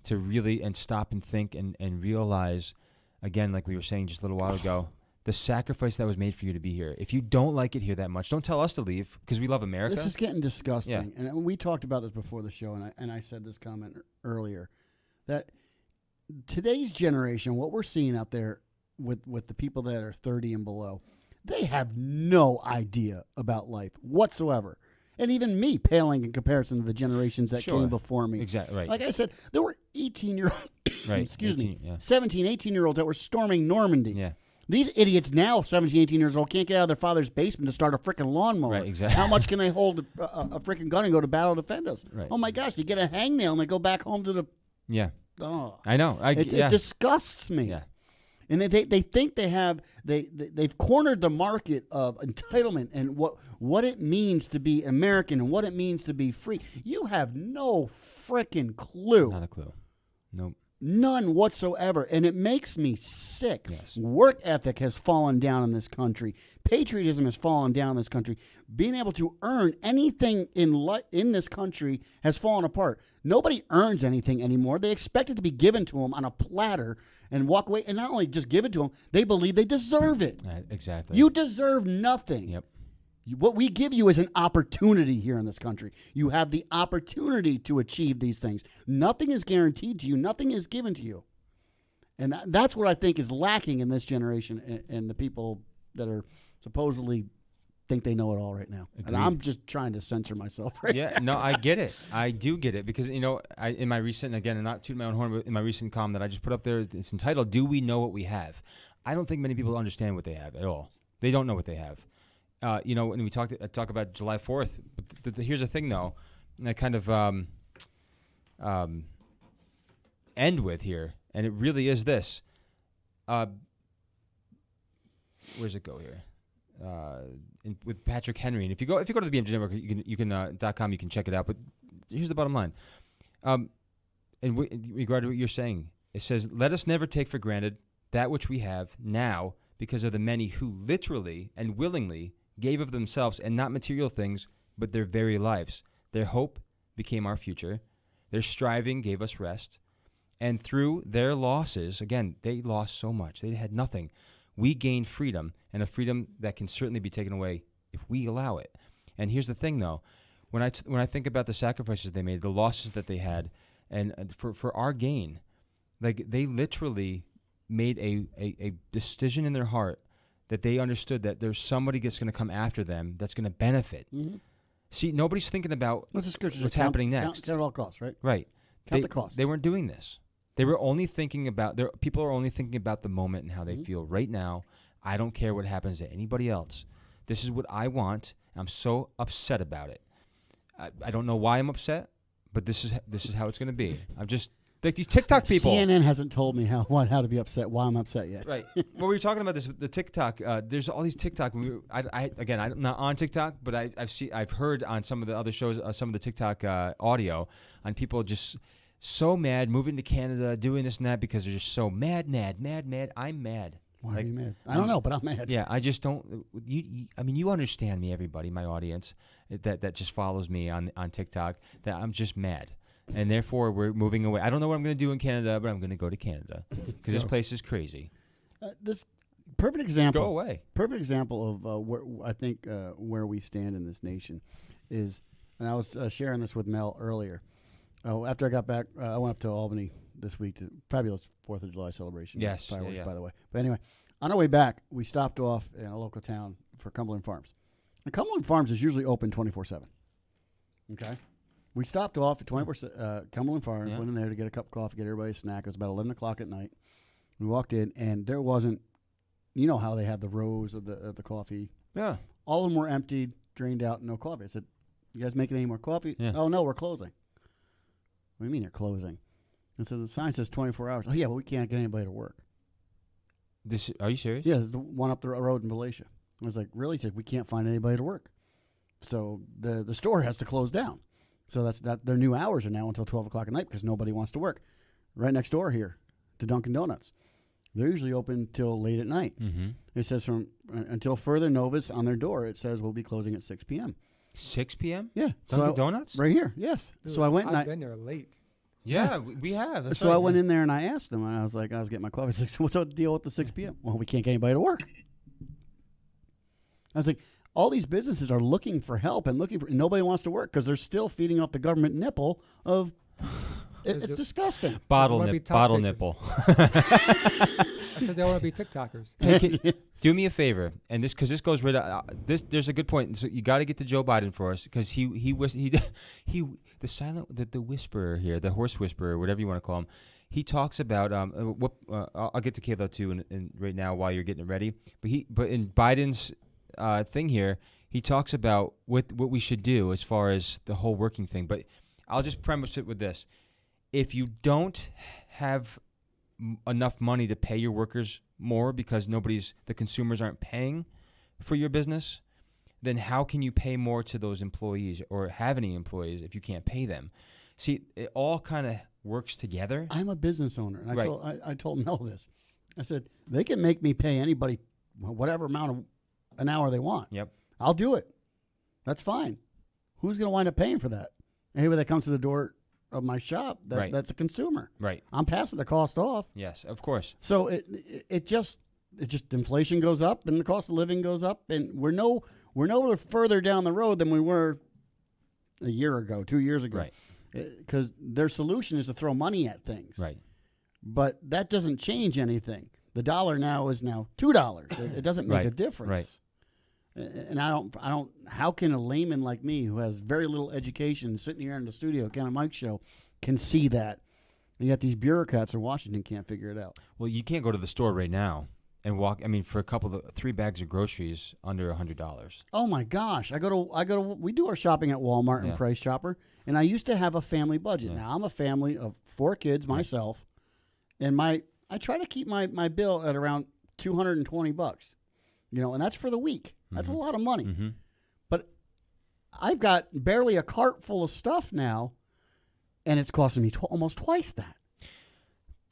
to really and stop and think and realize, again, like we were saying just a little while ago, the sacrifice that was made for you to be here. If you don't like it here that much, don't tell us to leave because we love America. This is getting disgusting. Yeah. And we talked about this before the show, and I said this comment earlier, that today's generation, what we're seeing out there with the people that are 30 and below, they have no idea about life whatsoever. And even me, paling in comparison to the generations that Sure. came before me. Exactly right. Like I said, there were 18-year-olds, Right. excuse 18, me, yeah. 17, 18-year-olds that were storming Normandy. Yeah. These idiots now, 17, 18 years old, can't get out of their father's basement to start a freaking lawnmower. Right, exactly. How much can they hold a freaking gun and go to battle to defend us? Right. Oh, my gosh, you get a hangnail and they go back home to the... Yeah. Oh. I know. It disgusts me. Yeah. And they think they've cornered the market of entitlement and what it means to be American and what it means to be free. You have no freaking clue. Not a clue. Nope. None whatsoever. And it makes me sick. Yes. Work ethic has fallen down in this country. Patriotism has fallen down in this country. Being able to earn anything in this country has fallen apart. Nobody earns anything anymore. They expect it to be given to them on a platter and walk away. And not only just give it to them, they believe they deserve it. Exactly. You deserve nothing. Yep. What we give you is an opportunity here in this country. You have the opportunity to achieve these things. Nothing is guaranteed to you. Nothing is given to you. And that's what I think is lacking in this generation and the people that are supposedly think they know it all right now. Agreed. And I'm just trying to censor myself right Yeah, no, I get it. I do get it because in my recent, again, and not tooting my own horn, but in my recent column that I just put up there, it's entitled "Do We Know What We Have?" I don't think many people understand what they have at all. They don't know what they have. When we talk about July 4th, but here's the thing though, and I kind of end with here, and it really is this. Where's it go here? With Patrick Henry, and if you go to the BMJ Network, you can .com, you can check it out. But here's the bottom line. In regard to what you're saying, it says, "Let us never take for granted that which we have now, because of the many who literally and willingly gave of themselves, and not material things, but their very lives. Their hope became our future. Their striving gave us rest. And through their losses," again, they lost so much. They had nothing. "We gained freedom, and a freedom that can certainly be taken away if we allow it." And here's the thing, though. When I think about the sacrifices they made, the losses that they had, and for our gain, like they literally made a decision in their heart that they understood that there's somebody that's going to come after them that's going to benefit. Mm-hmm. See, nobody's thinking about What's the scripture? what's happening next. Count at all costs, right? Right. Count the costs. They weren't doing this. They were only thinking about people are only thinking about the moment and how they feel right now. I don't care what happens to anybody else. This is what I want. I'm so upset about it. I don't know why I'm upset, but this is how it's going to be. I'm just like these TikTok people. CNN hasn't told me how to be upset, why I'm upset yet. Right. Well, we were talking about this, the TikTok. There's all these TikTok. I'm not on TikTok, but I've heard on some of the other shows, some of the TikTok audio on people just so mad, moving to Canada, doing this and that because they're just so mad. I'm mad. Why are you mad? I don't know, but I'm mad. Yeah, I just don't. You understand me, everybody, my audience that just follows me on TikTok. That I'm just mad, and therefore we're moving away. I don't know what I'm going to do in Canada, but I'm going to go to Canada because this place is crazy. This perfect example. Go away. Perfect example of where I think where we stand in this nation is, and I was sharing this with Mel earlier. After I got back, I went up to Albany this week to fabulous 4th of July celebration. Yes, fireworks, yeah. by the way. But anyway, on our way back, we stopped off in a local town for Cumberland Farms. And Cumberland Farms is usually open 24/7. Okay, we stopped off at Cumberland Farms. Yeah. Went in there to get a cup of coffee, get everybody a snack. It was about 11 o'clock at night. We walked in, and there wasn't. You know how they have the rows of the coffee. Yeah. All of them were emptied, drained out, no coffee. I said, "You guys making any more coffee?" Yeah. "Oh no, we're closing." "What do you mean you're closing?" And so the sign says 24 hours. "Oh yeah, but we can't get anybody to work." Are you serious? Yeah, there's the one up the road in Valatia. I was like, "Really?" He said, "We can't find anybody to work." So the store has to close down. So that's their new hours are now until 12 o'clock at night because nobody wants to work. Right next door here to Dunkin' Donuts. They're usually open till late at night. Mm-hmm. It says from until further notice on their door, it says we'll be closing at 6 p.m. 6 p.m. Yeah. Dunkin' Donuts. Right here, yes. Dude, So I went and I've been there late. Yeah, we have. That's So right. I went in there and I asked them, and I was getting my coffee. I was like, "So what's the deal with the 6 p.m.? Well, we can't get anybody to work. I was like, all these businesses are looking for help and nobody wants to work because they're still feeding off the government nipple of, it's disgusting. Bottle wanna be nipple. top takers. Because they want to be TikTokers. Hey, do me a favor, and because this goes right. There's a good point. So you got to get to Joe Biden for us because he the whisperer here, the horse whisperer, whatever you want to call him. He talks about I'll get to Kayla too, and right now while you're getting it ready. But in Biden's thing here, he talks about what we should do as far as the whole working thing. But I'll just premise it with this: if you don't have enough money to pay your workers more because the consumers aren't paying for your business, then how can you pay more to those employees or have any employees if you can't pay them? See, it all kind of works together. I'm a business owner. And Right. I told Mel this. I said, they can make me pay anybody whatever amount of an hour they want. Yep. I'll do it. That's fine. Who's going to wind up paying for that? Anybody that comes to the door of my shop, Right. that's a consumer. Right. I'm passing the cost off. Yes, of course. So it just inflation goes up and the cost of living goes up, and we're no further down the road than we were a year ago, 2 years ago. Right. Because their solution is to throw money at things. Right. But that doesn't change anything. The dollar now is $2. It doesn't make Right. a difference. Right. And I don't. How can a layman like me, who has very little education, sitting here in the studio, Ken and Mike show, can see that? And yet these bureaucrats in Washington can't figure it out. Well, you can't go to the store right now and walk. I mean, for 3 bags of groceries under $100. Oh my gosh! I go to. We do our shopping at Walmart and Yeah. Price Chopper, and I used to have a family budget. Yeah. Now I'm a family of 4 kids myself, and I try to keep my bill at around $220. And that's for the week. That's a lot of money. Mm-hmm. But I've got barely a cart full of stuff now, and it's costing me almost twice that.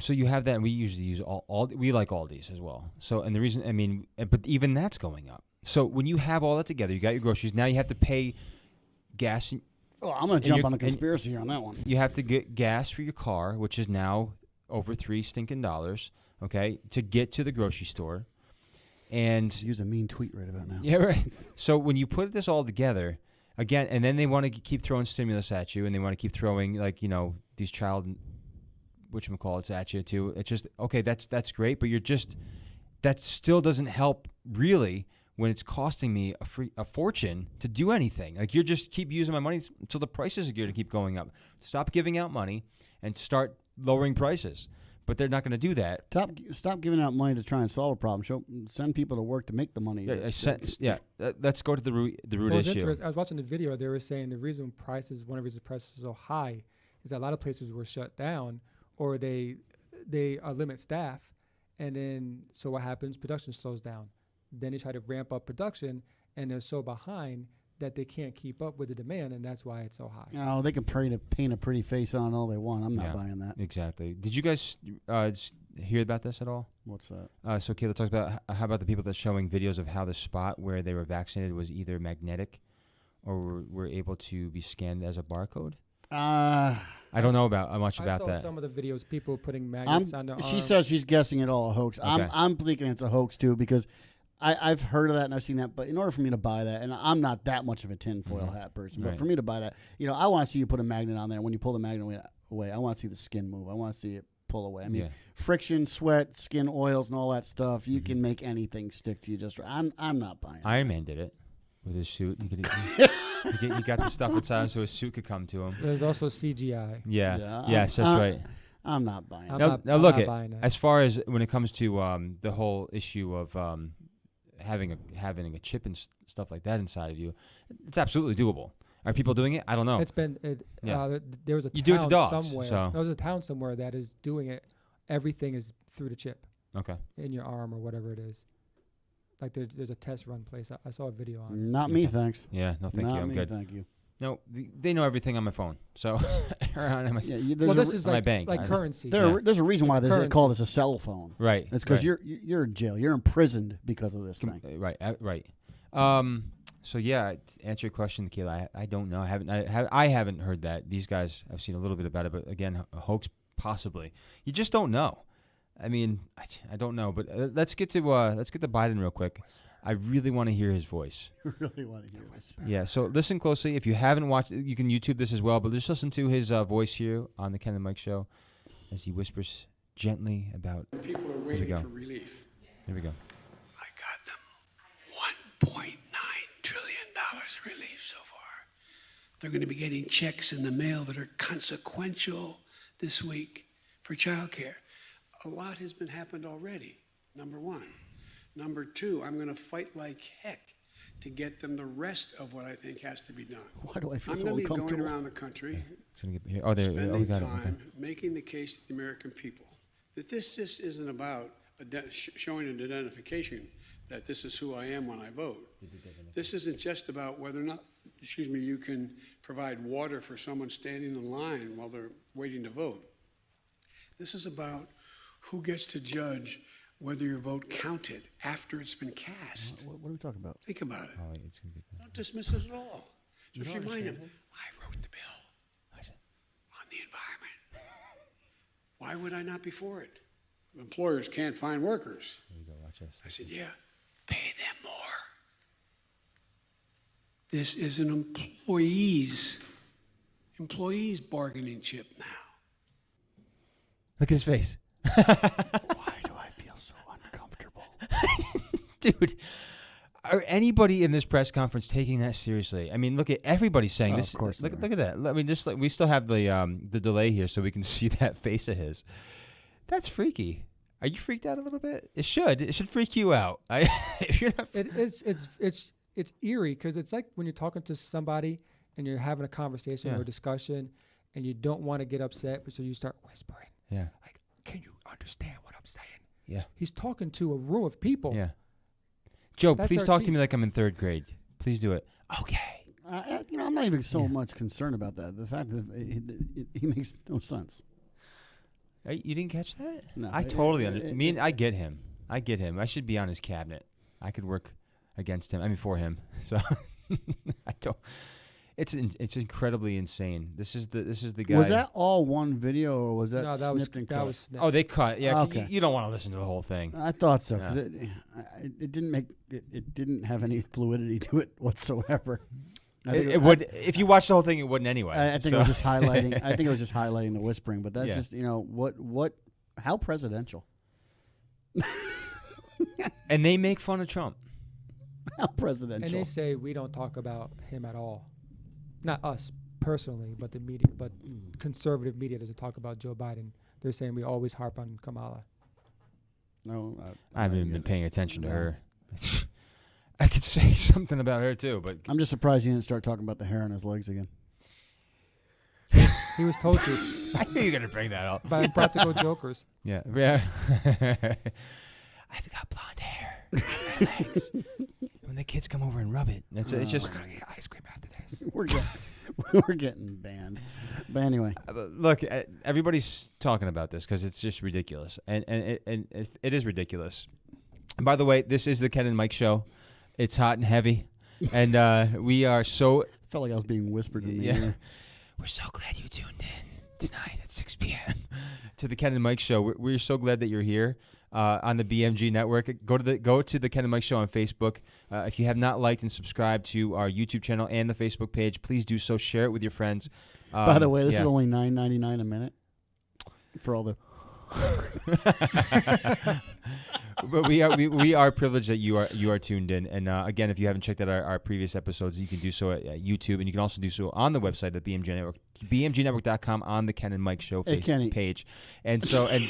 So you have that, and we usually use all. We like Aldi's as well. So, and the reason, I mean, but even that's going up. So when you have all that together, you got your groceries. Now you have to pay gas. Oh, I'm going to jump on the conspiracy here on that one. You have to get gas for your car, which is now over $3 stinking. Okay, to get to the grocery store. And Use a mean tweet right about now. yeah, right. So when you put this all together, again, and then they want to keep throwing stimulus at you, and they want to keep throwing these child whatchamacallits at you too. It's just okay. That's great, but that still doesn't help really when it's costing me a fortune to do anything. Like you're just keep using my money until the prices are going to keep going up. Stop giving out money and start lowering prices. But they're not going to do that. Stop giving out money to try and solve a problem. Send people to work to make the money. Let's go to the root issue. I was watching the video. They were saying one of the reasons prices are so high is that a lot of places were shut down or they limit staff, and then so what happens? Production slows down. Then they try to ramp up production, and they're so behind that they can't keep up with the demand, and that's why it's so high. Oh, they can paint a pretty face on all they want. I'm not buying that. Exactly. Did you guys hear about this at all? What's that? So Kayla talks about how about the people that's showing videos of how the spot where they were vaccinated was either magnetic or were able to be scanned as a barcode? I don't know much about I saw that. some of the videos, people putting magnets on their She arms. says she's guessing it all a hoax. Okay. I'm thinking it's a hoax too because I've heard of that and I've seen that. But in order for me to buy that, and I'm not that much of a tinfoil hat person, but Right. for me to buy that, I want to see you put a magnet on there. When you pull the magnet away, I want to see the skin move. I want to see it pull away. I mean, Yeah. friction, sweat, skin oils, and all that stuff. You can make anything stick to you just right. I'm not buying it. Iron Man did it with his suit. He got the stuff inside so his suit could come to him. There's also CGI. Yeah, Yes, that's right. I'm not buying it. I'm Now not look, buying it. as far as when it comes to the whole issue of having a chip and stuff like that inside of you, it's absolutely doable. Are people doing it? I don't know. It's been there was a You do it to town dogs, somewhere. so- There was a town somewhere that is doing it. Everything is through the chip Okay. in your arm or whatever it is. Like there's a test run place. I saw a video on it. Not me, thanks. Yeah. No, thank not you. I'm me, good. thank you. No, they know everything on my phone. So around my, Yeah, Well, this is my like bank. like I- currency. there's a reason why It's they call this a cell phone. right. It's because right. you're in jail. You're imprisoned because of this thing. Right. Right. So yeah, to answer your question, Kayla, I don't know. I haven't heard that. These guys, I've seen a little bit about it, but again, a hoax possibly. You just don't know. I mean, I don't know. But let's get to Biden real quick. I really want to hear his voice. Really want to hear this. Yeah. So listen closely. If you haven't watched, you can YouTube this as well. But just listen to his voice here on the Ken and Mike Show as he whispers gently about. People are Here we waiting go. for relief. Here we go. I got them $1.9 trillion relief so far. They're going to be getting checks in the mail that are consequential this week for childcare. A lot has been happened already, number one. Number two, I'm going to fight like heck to get them the rest of what I think has to be done. Why do I feel I'm so going to be going uncomfortable? around the country It's gonna get here. Oh, there. Oh, we spending got it. Okay. time making the case to the American people that this just isn't about showing an identification that this is who I am when I vote. This isn't just about whether or not, you can provide water for someone standing in line while they're waiting to vote. This is about who gets to judge whether your vote counted after it's been cast. What are we talking about? Think about it. Oh, wait, it's gonna get Don't dismiss it at all. Just remind them, I wrote the bill on the environment. Why would I not be for it? Employers can't find workers. Here we go. Watch this. I said, yeah, pay them more. This is an employees bargaining chip now. Look at his face. Why do I feel so uncomfortable? Dude, Are anybody in this press conference taking that seriously? I mean, look at everybody saying Oh, this. of course look, they are. look at that. I mean, just like, we still have the delay here, so we can see that face of his. That's freaky. Are you freaked out a little bit? It should. It should freak you out. If you're not. It's eerie because it's like when you're talking to somebody and you're having a conversation Yeah. or a discussion, and you don't want to get upset, but so you start whispering. Yeah. Like, can you understand what I'm saying? Yeah. He's talking to a room of people. Yeah. Joe, That's please our talk to chief. me like I'm in 3rd grade. Please do it. Okay. I'm not even so much concerned about that. The fact that he makes no sense. You didn't catch that? No, I totally understand. I get him. I get him. I should be on his cabinet. I could work against him. I mean, for him. So I don't. It's incredibly insane. This is the guy. Was that all one video, or was that No, that snipped and cut? that was snipped. Oh, they cut. Yeah. Okay. You don't want to listen to the whole thing. I thought so because Yeah. it didn't make it didn't have any fluidity to it whatsoever. I think It would. If you watch the whole thing, it wouldn't anyway. I think it was just highlighting. I think it was just highlighting the whispering, but that's Yeah. just how presidential. And they make fun of Trump. How presidential. And they say we don't talk about him at all. Not us personally, but the media, but conservative media doesn't talk about Joe Biden. They're saying we always harp on Kamala. No, I haven't even been it. paying attention to No. her. I could say something about her too, but I'm just surprised he didn't start talking about the hair on his legs again. He was told to I knew you were gonna bring that up. by Practical Jokers. Yeah. I've got blonde hair. on my legs. When the kids come over and rub it, it's just. We're gonna get ice cream after this. We're getting banned. But anyway, Look, everybody's talking about this because it's just ridiculous, and it is ridiculous. And by the way, this is the Ken and Mike show. It's hot and heavy, and we are so. felt like I was being whispered in the Yeah. ear. We're so glad you tuned in tonight at 6 p.m. to the Ken and Mike show. We're so glad that you're here on the BMG network. Go to the Ken and Mike show on Facebook. If you have not liked and subscribed to our YouTube channel and the Facebook page, please do so. Share it with your friends. By the way, this yeah. is only $9.99 a minute for all the. But we are privileged that you are tuned in. And again, if you haven't checked out our previous episodes, you can do so at YouTube, and you can also do so on the website at BMG Network, BMGNetwork.com on the Ken and Mike Show Hey, Kenny. page. And so, and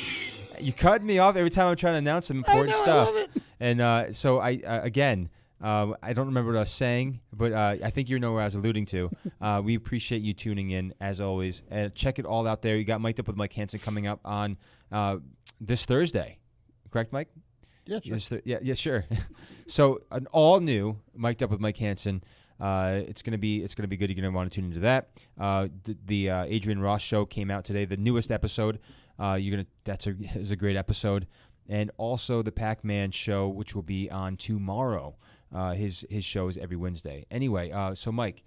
you cut me off every time I'm trying to announce some important stuff. I love it. And so I again. I don't remember what I was saying, but I think you know where I was alluding to. We appreciate you tuning in, as always. And check it all out there. You got Mic'd Up with Mike Hansen coming up on this Thursday. Correct, Mike? Yeah, sure. Yeah, sure. So an all new Mic'd Up with Mike Hansen. It's gonna be good. You're gonna want to tune into that. The Adrian Ross show came out today. The newest episode. Is a great episode. And also the Pac-Man show, which will be on tomorrow. His show is every Wednesday. Anyway, so Mike,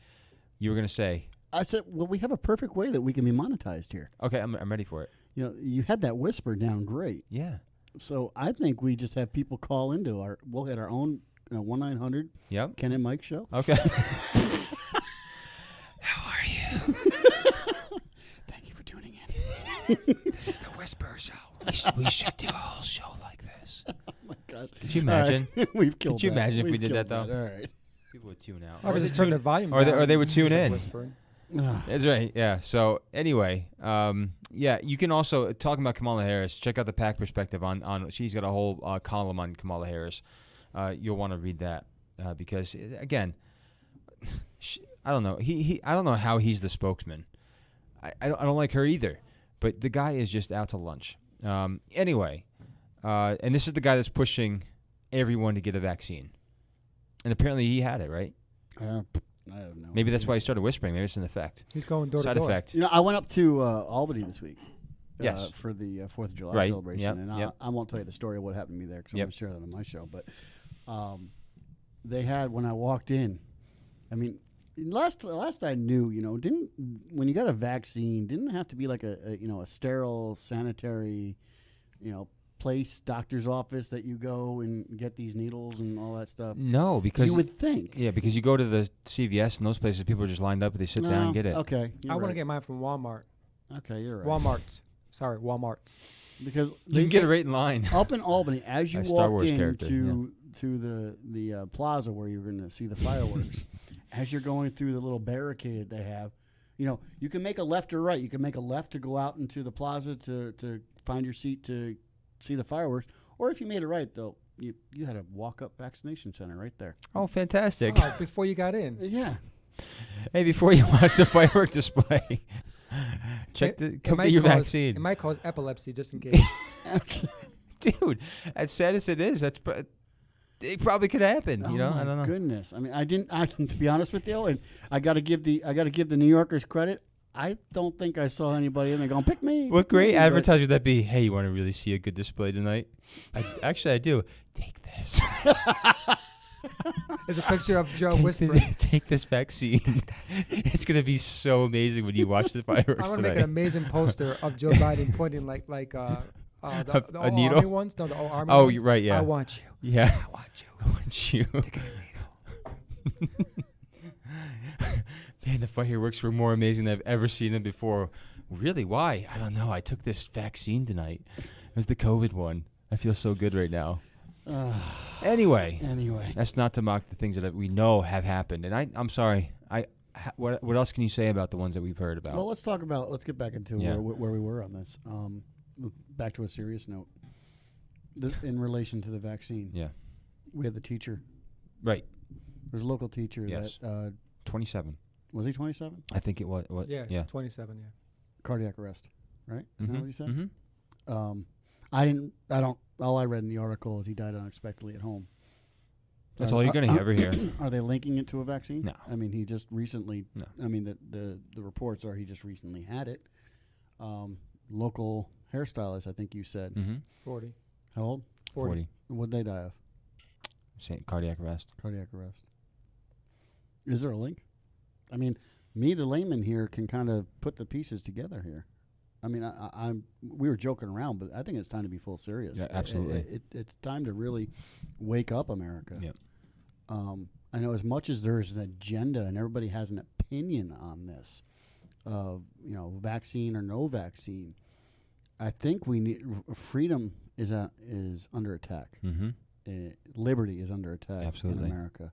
you were gonna say. I said, well, we have a perfect way that we can be monetized here. Okay, I'm ready for it. You know, you had that whisper down great. Yeah. So I think we just have people call into we'll hit our own 1-900 Yep. Ken and Mike show. Okay. How are you? Thank you for tuning in. This is the Whisper Show. We should do a whole show like this. Oh my gosh. Could you imagine? All right. We've killed Could you that. imagine if we We've did killed that, though? All right. People would tune out. Or just turn the volume or down. they would tune in. Whispering. That's right. Yeah. So anyway, yeah, you can also talking about Kamala Harris. Check out the PAC perspective on. She's got a whole column on Kamala Harris. You'll want to read that because again, I don't know. I don't know how he's the spokesman. I don't like her either. But the guy is just out to lunch. Anyway, and this is the guy that's pushing everyone to get a vaccine, and apparently he had it, right? I don't know. Maybe that's why he started whispering. Maybe it's an effect. He's going door Side to door. effect. You know, I went up to Albany this week. Yes. For the 4th of July Right. celebration. Yep. And Yep. I won't tell you the story of what happened to me there because I'm Yep. going to share that on my show. But they had, when I walked in, I mean, last I knew, you know, when you got a vaccine, didn't have to be like a sterile, sanitary, place, doctor's office that you go and get these needles and all that stuff. No, because You would think. yeah, because you go to the CVS and those places, people are just lined up. They sit down and get it. Okay. I want to get mine from Walmart. Okay, you're right. Walmart's. Sorry, Walmarts. because You can get it right in line. up in Albany as you A Star walked Wars character, into the plaza where you're going to see the fireworks. As you're going through the little barricade they have, you can make a left or right. You can make a left to go out into the plaza to find your seat to see the fireworks, or if you made it right, though, you had a walk-up vaccination center right there. Oh, fantastic. Oh, before you got in. Yeah. Hey, before you watch the firework display, come might get your cause- vaccine. It might cause epilepsy, just in case. Dude, as sad as it is, it probably could happen. Oh I my don't know. goodness! I mean, to be honest with you, and I got to give the New Yorkers credit. I don't think I saw anybody in there going, "Pick me." What pick me," great but- advertising would that be? Hey, you want to really see a good display tonight? I do. Take this. There's a picture of Joe Take whispering. take this vaccine. It's gonna be so amazing when you watch the fireworks I want to tonight. make an amazing poster of Joe Biden pointing like the A all needle? army ones. No, the all army Oh, ones. you're right, yeah. I want you. Yeah. I want you I want you. to get a needle. Man, the fireworks were more amazing than I've ever seen them before. Really? Why? I don't know. I took this vaccine tonight. It was the COVID one. I feel so good right now. Anyway, that's not to mock the things that we know have happened. And I'm sorry. What else can you say about the ones that we've heard about? Well, let's get back into Yeah. where we were on this. Back to a serious note. In relation to the vaccine, Yeah. we had the teacher. Right. There's a local teacher Yes. that 27. was he 27? I think it was. Yeah, Yeah. 27. Yeah. Cardiac arrest, right? Isn't that what you said? Mm-hmm. All I read in the article is he died unexpectedly at home. That's all you're going to ever hear. Are they linking it to a vaccine? No. I mean, he just recently. No. I mean, the reports are he just recently had it. Local hairstylist, I think you said. Mm-hmm. 40. How old? 40. What'd they die of? Cardiac arrest. Cardiac arrest. Is there a link? I mean, me, the layman here, can kind of put the pieces together here. I mean, we were joking around, but I think it's time to be full serious. Yeah, absolutely. It's time to really wake up, America. Yep. I know as much as there's an agenda and everybody has an opinion on this, of vaccine or no vaccine, I think we need freedom is under attack. Mm-hmm. Liberty is under attack Absolutely. in America,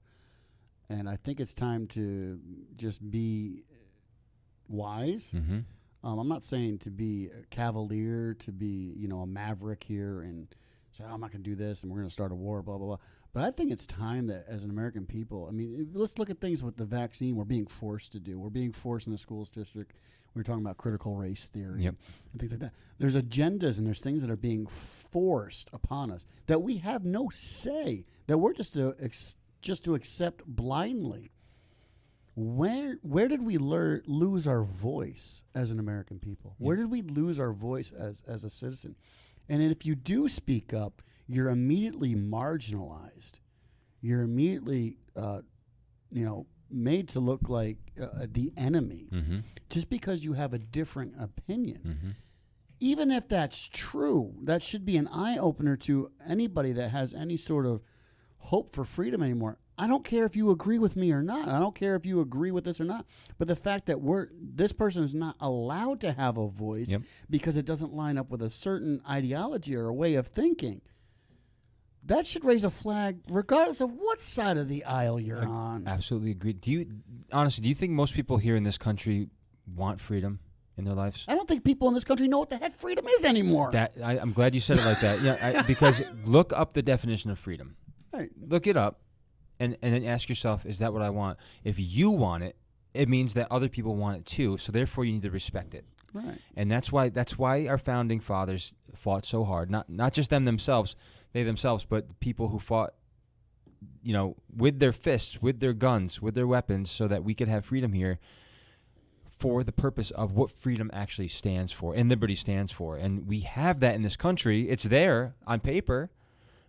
and I think it's time to just be wise. Mm-hmm. I'm not saying to be a cavalier, to be a maverick here and say, I'm not going to do this and we're going to start a war, blah, blah, blah. But I think it's time that as an American people, I mean, let's look at things with the vaccine we're being forced to do. We're being forced in the schools district. We were talking about critical race theory Yep. and things like that. There's agendas and there's things that are being forced upon us that we have no say, that we're just to accept blindly. Where did we lose our voice as an American people? Where did we lose our voice as a citizen? And if you do speak up, you're immediately marginalized. You're immediately, made to look like the enemy Mm-hmm. just because you have a different opinion. Mm-hmm. Even if that's true, that should be an eye opener to anybody that has any sort of hope for freedom anymore. I don't care if you agree with me or not. I don't care if you agree with this or not. But the fact that this person is not allowed to have a voice Yep. because it doesn't line up with a certain ideology or a way of thinking, that should raise a flag regardless of what side of the aisle you're on. Absolutely agree. Do you think most people here in this country want freedom in their lives? I don't think people in this country know what the heck freedom is anymore. I'm glad you said it like that. Yeah, because look up the definition of freedom. Right. Look it up, and then ask yourself, is that what I want? If you want it, it means that other people want it too. So therefore, you need to respect it. Right. And that's why our founding fathers fought so hard. Not just they themselves, but the people who fought, with their fists, with their guns, with their weapons, so that we could have freedom here. For the purpose of what freedom actually stands for and liberty stands for. And we have that in this country. It's there on paper,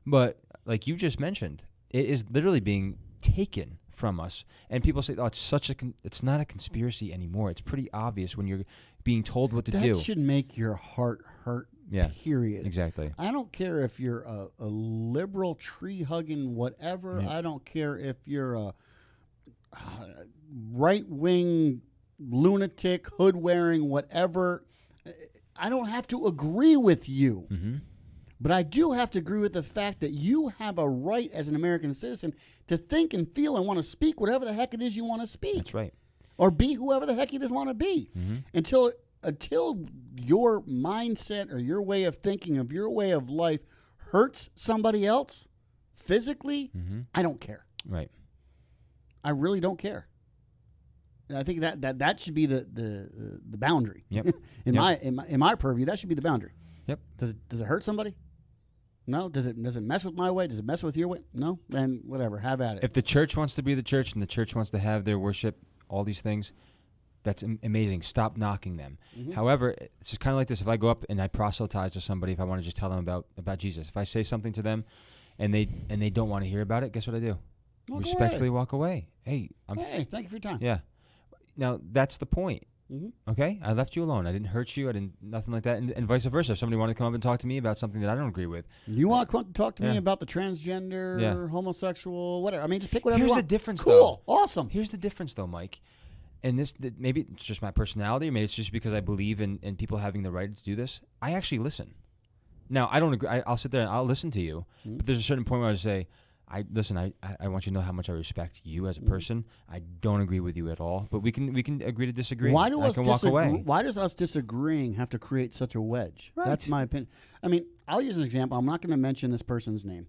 but like you just mentioned, it is literally being taken from us. And people say, oh, it's not a conspiracy anymore. It's pretty obvious when you're being told what to do. That should make your heart hurt, Yeah, period. exactly. I don't care if you're a liberal, tree-hugging, whatever. Yeah. I don't care if you're a right-wing lunatic, hood-wearing, whatever. I don't have to agree with you. Mm-hmm. But I do have to agree with the fact that you have a right as an American citizen to think and feel and want to speak whatever the heck it is you want to speak. That's right. Or be whoever the heck you just want to be. Until your mindset or your way of thinking of your way of life hurts somebody else physically, I don't care. Right. I really don't care. I think that should be the boundary. Yep. in Yep. my purview, that should be the boundary. Yep. Does it hurt somebody? No. Does it mess with my way? Does it mess with your way? No. Then whatever. Have at it. If the church wants to be the church and the church wants to have their worship, all these things, that's amazing. Stop knocking them. However, it's just kind of like this. If I go up and I proselytize to somebody, if I want to just tell them about Jesus, if I say something to them and they don't want to hear about it, guess what I do? Walk Respectfully away. walk away. Hey, Hey, thank you for your time. yeah. Now, that's the point. Mhm. Okay? I left you alone. I didn't hurt you. I didn't, nothing like that. And vice versa. If somebody wanted to come up and talk to me about something that I don't agree with. You want to talk to me Yeah. about the transgender, Yeah. homosexual, whatever. I mean, just pick whatever Here's you the want. difference, Cool. though. Awesome. Here's the difference, though, Mike. And maybe it's just my personality, or maybe it's just because I believe in people having the right to do this. I actually listen. Now, I don't agree. I'll sit there and I'll listen to you. But there's a certain point where I say, I want you to know how much I respect you as a person. I don't agree with you at all, but we can agree to disagree. Why do I us can walk disagree? away. Why does us disagreeing have to create such a wedge? Right. That's my opinion. I mean, I'll use an example. I'm not going to mention this person's name,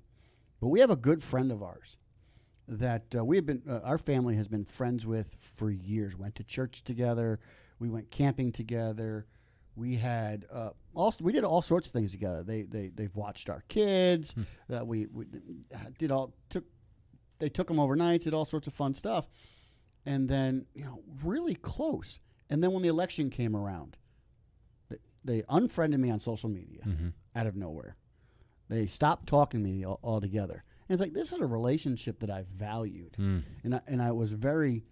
but we have a good friend of ours that our family has been friends with for years. Went to church together. We went camping together. We had we did all sorts of things together. They've watched our kids. We took them overnight. Did all sorts of fun stuff, and then really close. And then when the election came around, they unfriended me on social media out of nowhere. They stopped talking to me altogether. And it's like, this is a relationship that I valued, and I was very,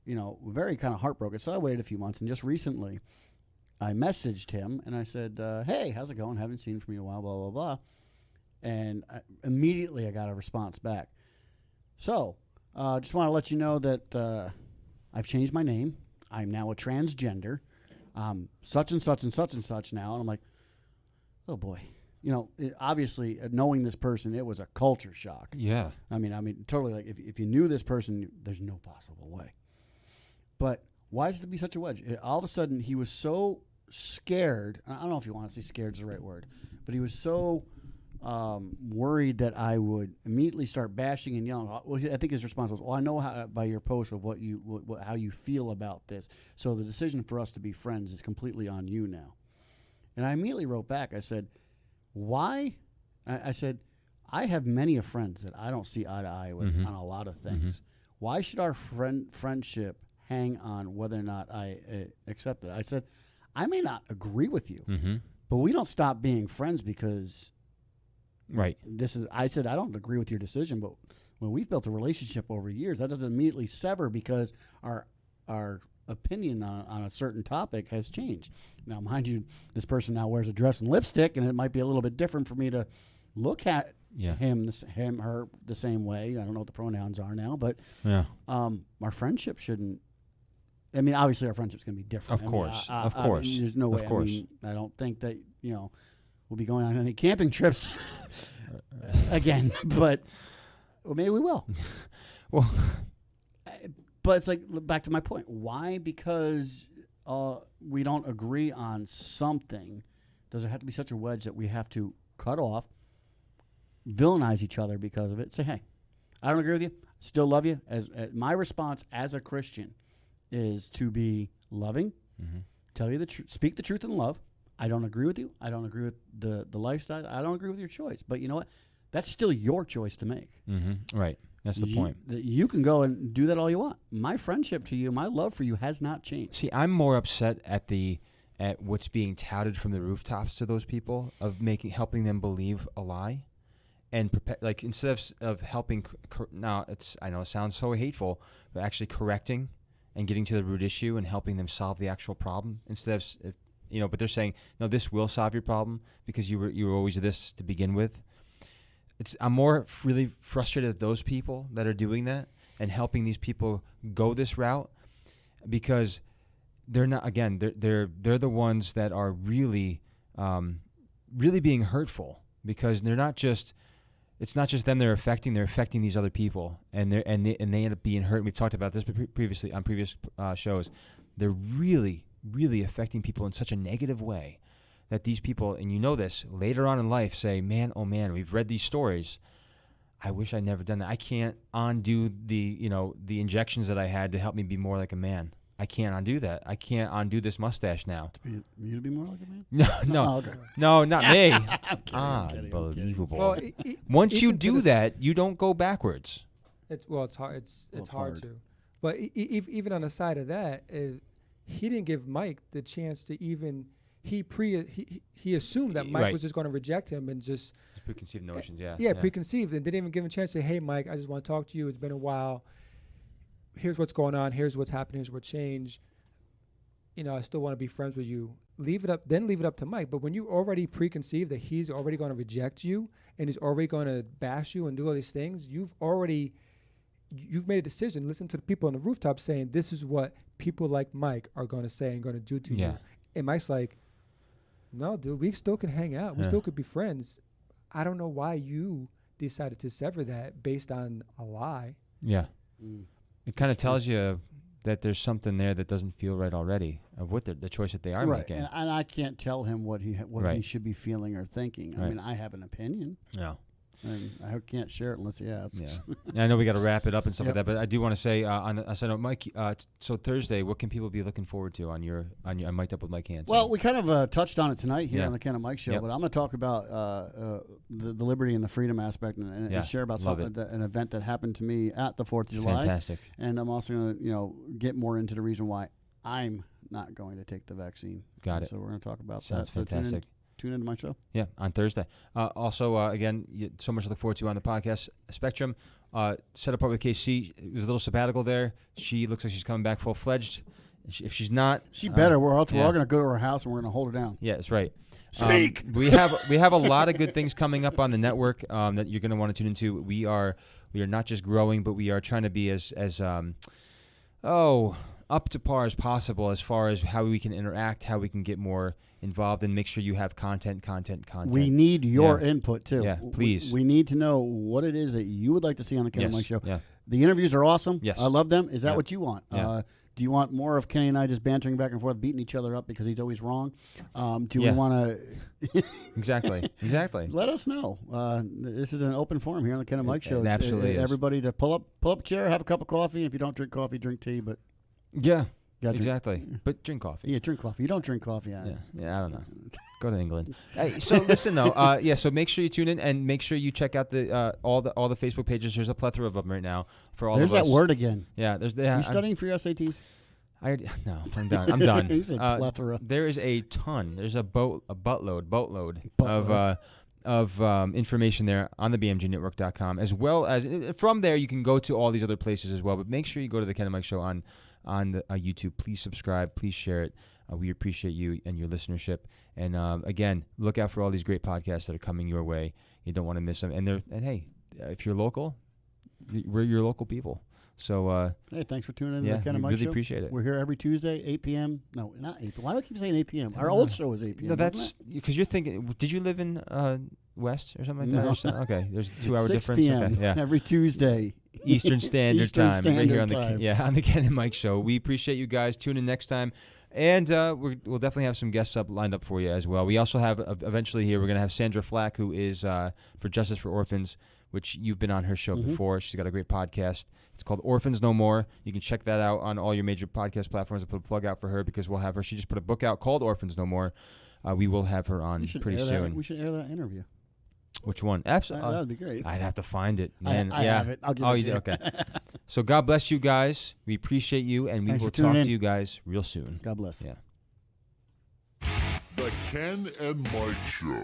very kind of heartbroken. So I waited a few months, and just recently, I messaged him and I said, "Hey, how's it going? Haven't seen from you in a while, blah blah blah." And immediately I got a response back. So, just want to let you know that I've changed my name. I'm now a transgender. Such and such and such and such now. And I'm like, oh boy. Obviously, knowing this person, it was a culture shock. Yeah. I mean, totally. Like, if you knew this person, there's no possible way. But why does it be such a wedge? All of a sudden, he was so scared. I don't know if you want to say scared is the right word, but he was so worried that I would immediately start bashing and yelling. Well, I think his response was, "Well, I know by your post of how you feel about this. So the decision for us to be friends is completely on you now." And I immediately wrote back. I said, "Why?" I said, "I have many of friends that I don't see eye to eye with on a lot of things. Why should our friendship hang on whether or not I accept it?" I said, "I may not agree with you, but we don't stop being friends because Right. I said, I don't agree with your decision, but when we've built a relationship over years, that doesn't immediately sever because our opinion on a certain topic has changed. Now, mind you, this person now wears a dress and lipstick, and it might be a little bit different for me to look at her the same way. I don't know what the pronouns are now, but Yeah. our friendship shouldn't. I mean, obviously, our friendship's going to be different. Of course. Of course. There's no way. Of course. I don't think that we'll be going on any camping trips again, but maybe we will. Well, But it's like, back to my point. Why? Because we don't agree on something. Does it have to be such a wedge that we have to cut off, villainize each other because of it? Say, hey, I don't agree with you. Still love you. As my response as a Christian is to be loving, tell you the truth, speak the truth in love. I don't agree with you. I don't agree with the lifestyle. I don't agree with your choice. But you know what? That's still your choice to make. right. That's the point. You can go and do that all you want. My friendship to you, my love for you has not changed. See, I'm more upset at what's being touted from the rooftops to those people of helping them believe a lie, and instead of helping. Now, I know it sounds so hateful, but actually correcting and getting to the root issue and helping them solve the actual problem instead of but they're saying, no, this will solve your problem because you were always this to begin with. I'm more really frustrated at those people that are doing that and helping these people go this route, because they're not. Again, they're the ones that are really, really being hurtful, because they're not just. It's not just them they're affecting these other people, and they end up being hurt. We've talked about this previously on previous shows. They're really, really affecting people in such a negative way that these people, and you know this, later on in life say, man, oh man, we've read these stories. I wish I'd never done that. I can't undo the injections that I had to help me be more like a man. I can't undo that. I can't undo this mustache now. You to be more like a man? No, Oh, okay. no, not me. I'm kidding, I'm kidding. Unbelievable. Well, Once you even to do this- that, you don't go backwards. It's hard. It's Well, it's hard hard. to. But even on the side of that, he didn't give Mike the chance to even. He assumed that Mike Right. was just going to reject him and just Preconceived notions, yeah. yeah, preconceived, and didn't even give him a chance to say, "Hey, Mike, I just want to talk to you. It's been a while. Here's what's going on. Here's what's happening. Here's what changed. I still want to be friends with you." Leave it up to Mike. But when you already preconceived that he's already going to reject you and he's already going to bash you and do all these things, you've made a decision. Listen to the people on the rooftop saying, "This is what people like Mike are going to say and going to do to Yeah. you." And Mike's like, "No, dude, we still can hang out. We Yeah. still could be friends. I don't know why you decided to sever that based on a lie." Yeah. Mm. It kind of tells you that there's something there that doesn't feel right already of what the choice that they are Right, making. and I can't tell him what he Right. should be feeling or thinking. I Right. mean, I have an opinion, Yeah. and I can't share it unless he asks. Yeah. And I know we got to wrap it up and stuff Yep. like that, but I do want to say on a side note, Mike. So Thursday, what can people be looking forward to on your Mic'd Up with Mike Hansen? Well, we kind of touched on it tonight here Yeah. on the Ken and Mike show, Yep. but I'm going to talk about the liberty and the freedom aspect, and Yeah, share about love something an event that happened to me at the 4th of July. fantastic. And I'm also going to get more into the reason why I'm not going to take the vaccine. Got it. So we're going to talk about Sounds that. So fantastic. tune into my show. Yeah, on Thursday. Also, again, so much to look forward to on the podcast spectrum. Set apart with KC. It was a little sabbatical there. She looks like she's coming back full-fledged. If she's not, She better. We're all yeah. going to go to her house and we're going to hold her down. Yeah, that's right. Speak. We have a lot of good things coming up on the network that you're going to want to tune into. We are not just growing, but we are trying to be as up to par as possible as far as how we can interact, how we can get more involved, and make sure you have content. We need your Yeah. input too. Yeah, please. We need to know what it is that you would like to see on the Ken and Yes, Mike show. yeah. The interviews are awesome. Yes. I love them. Is that Yeah. what you want? Yeah. Do you want more of Kenny and I just bantering back and forth, beating each other up because he's always wrong? Do Yeah. we want to? Exactly. Let us know. This is an open forum here on the Ken and Mike show. It absolutely is. Everybody to pull up a chair, have a cup of coffee. If you don't drink coffee, drink tea. But Yeah, gotta drink- exactly. But drink coffee. yeah, drink coffee. You don't drink coffee. Yeah, I don't know. Go to England. Hey, so listen though, so make sure you tune in and make sure you check out the all the Facebook pages. There's a plethora of them right now for all There's of us. that word again. Yeah, there's Are you studying for your SATs? No, I'm done. I'm done. He said plethora. There is a ton. There's a boatload Boatload. of information there on the BMGnetwork.com, as well as from there you can go to all these other places as well. But make sure you go to the Ken and Mike show on the YouTube. Please subscribe. Please share it. We appreciate you and your listenership. And again, look out for all these great podcasts that are coming your way. You don't want to miss them. And hey, if you're local, we're your local people. So Hey, thanks for tuning in yeah, to the Ken we and Mike really show. appreciate it. We're here every Tuesday, 8 p.m. No, not 8 p.m. Why do I keep saying 8 p.m.? Our old show is 8 p.m. No, wasn't that's it? because you're thinking. Did you live in West or something like that? No. Or so? Okay, there's a 2 hour 6 difference. p.m. Okay, yeah. every Tuesday. Eastern Standard Eastern Time, right here on Standard the Time. on the Ken and Mike show. We appreciate you guys. Tune in next time, and we'll definitely have some guests lined up for you as well. We also have eventually here we're going to have Sandra Flack, who is for Justice for Orphans, which you've been on her show before. She's got a great podcast. It's called Orphans No More. You can check that out on all your major podcast platforms. I'll put a plug out for her because we'll have her. She just put a book out called Orphans No More. We will have her on We should pretty air soon. That. We should air that interview. Which one? Absolutely. That would be great. I'd have to find it. I Man, have yeah. it. I'll give oh, it you to you. do? Okay. So God bless you guys. We appreciate you, and we Thanks will for tuning talk in. to you guys real soon. God bless. Yeah. The Ken and Mike Show.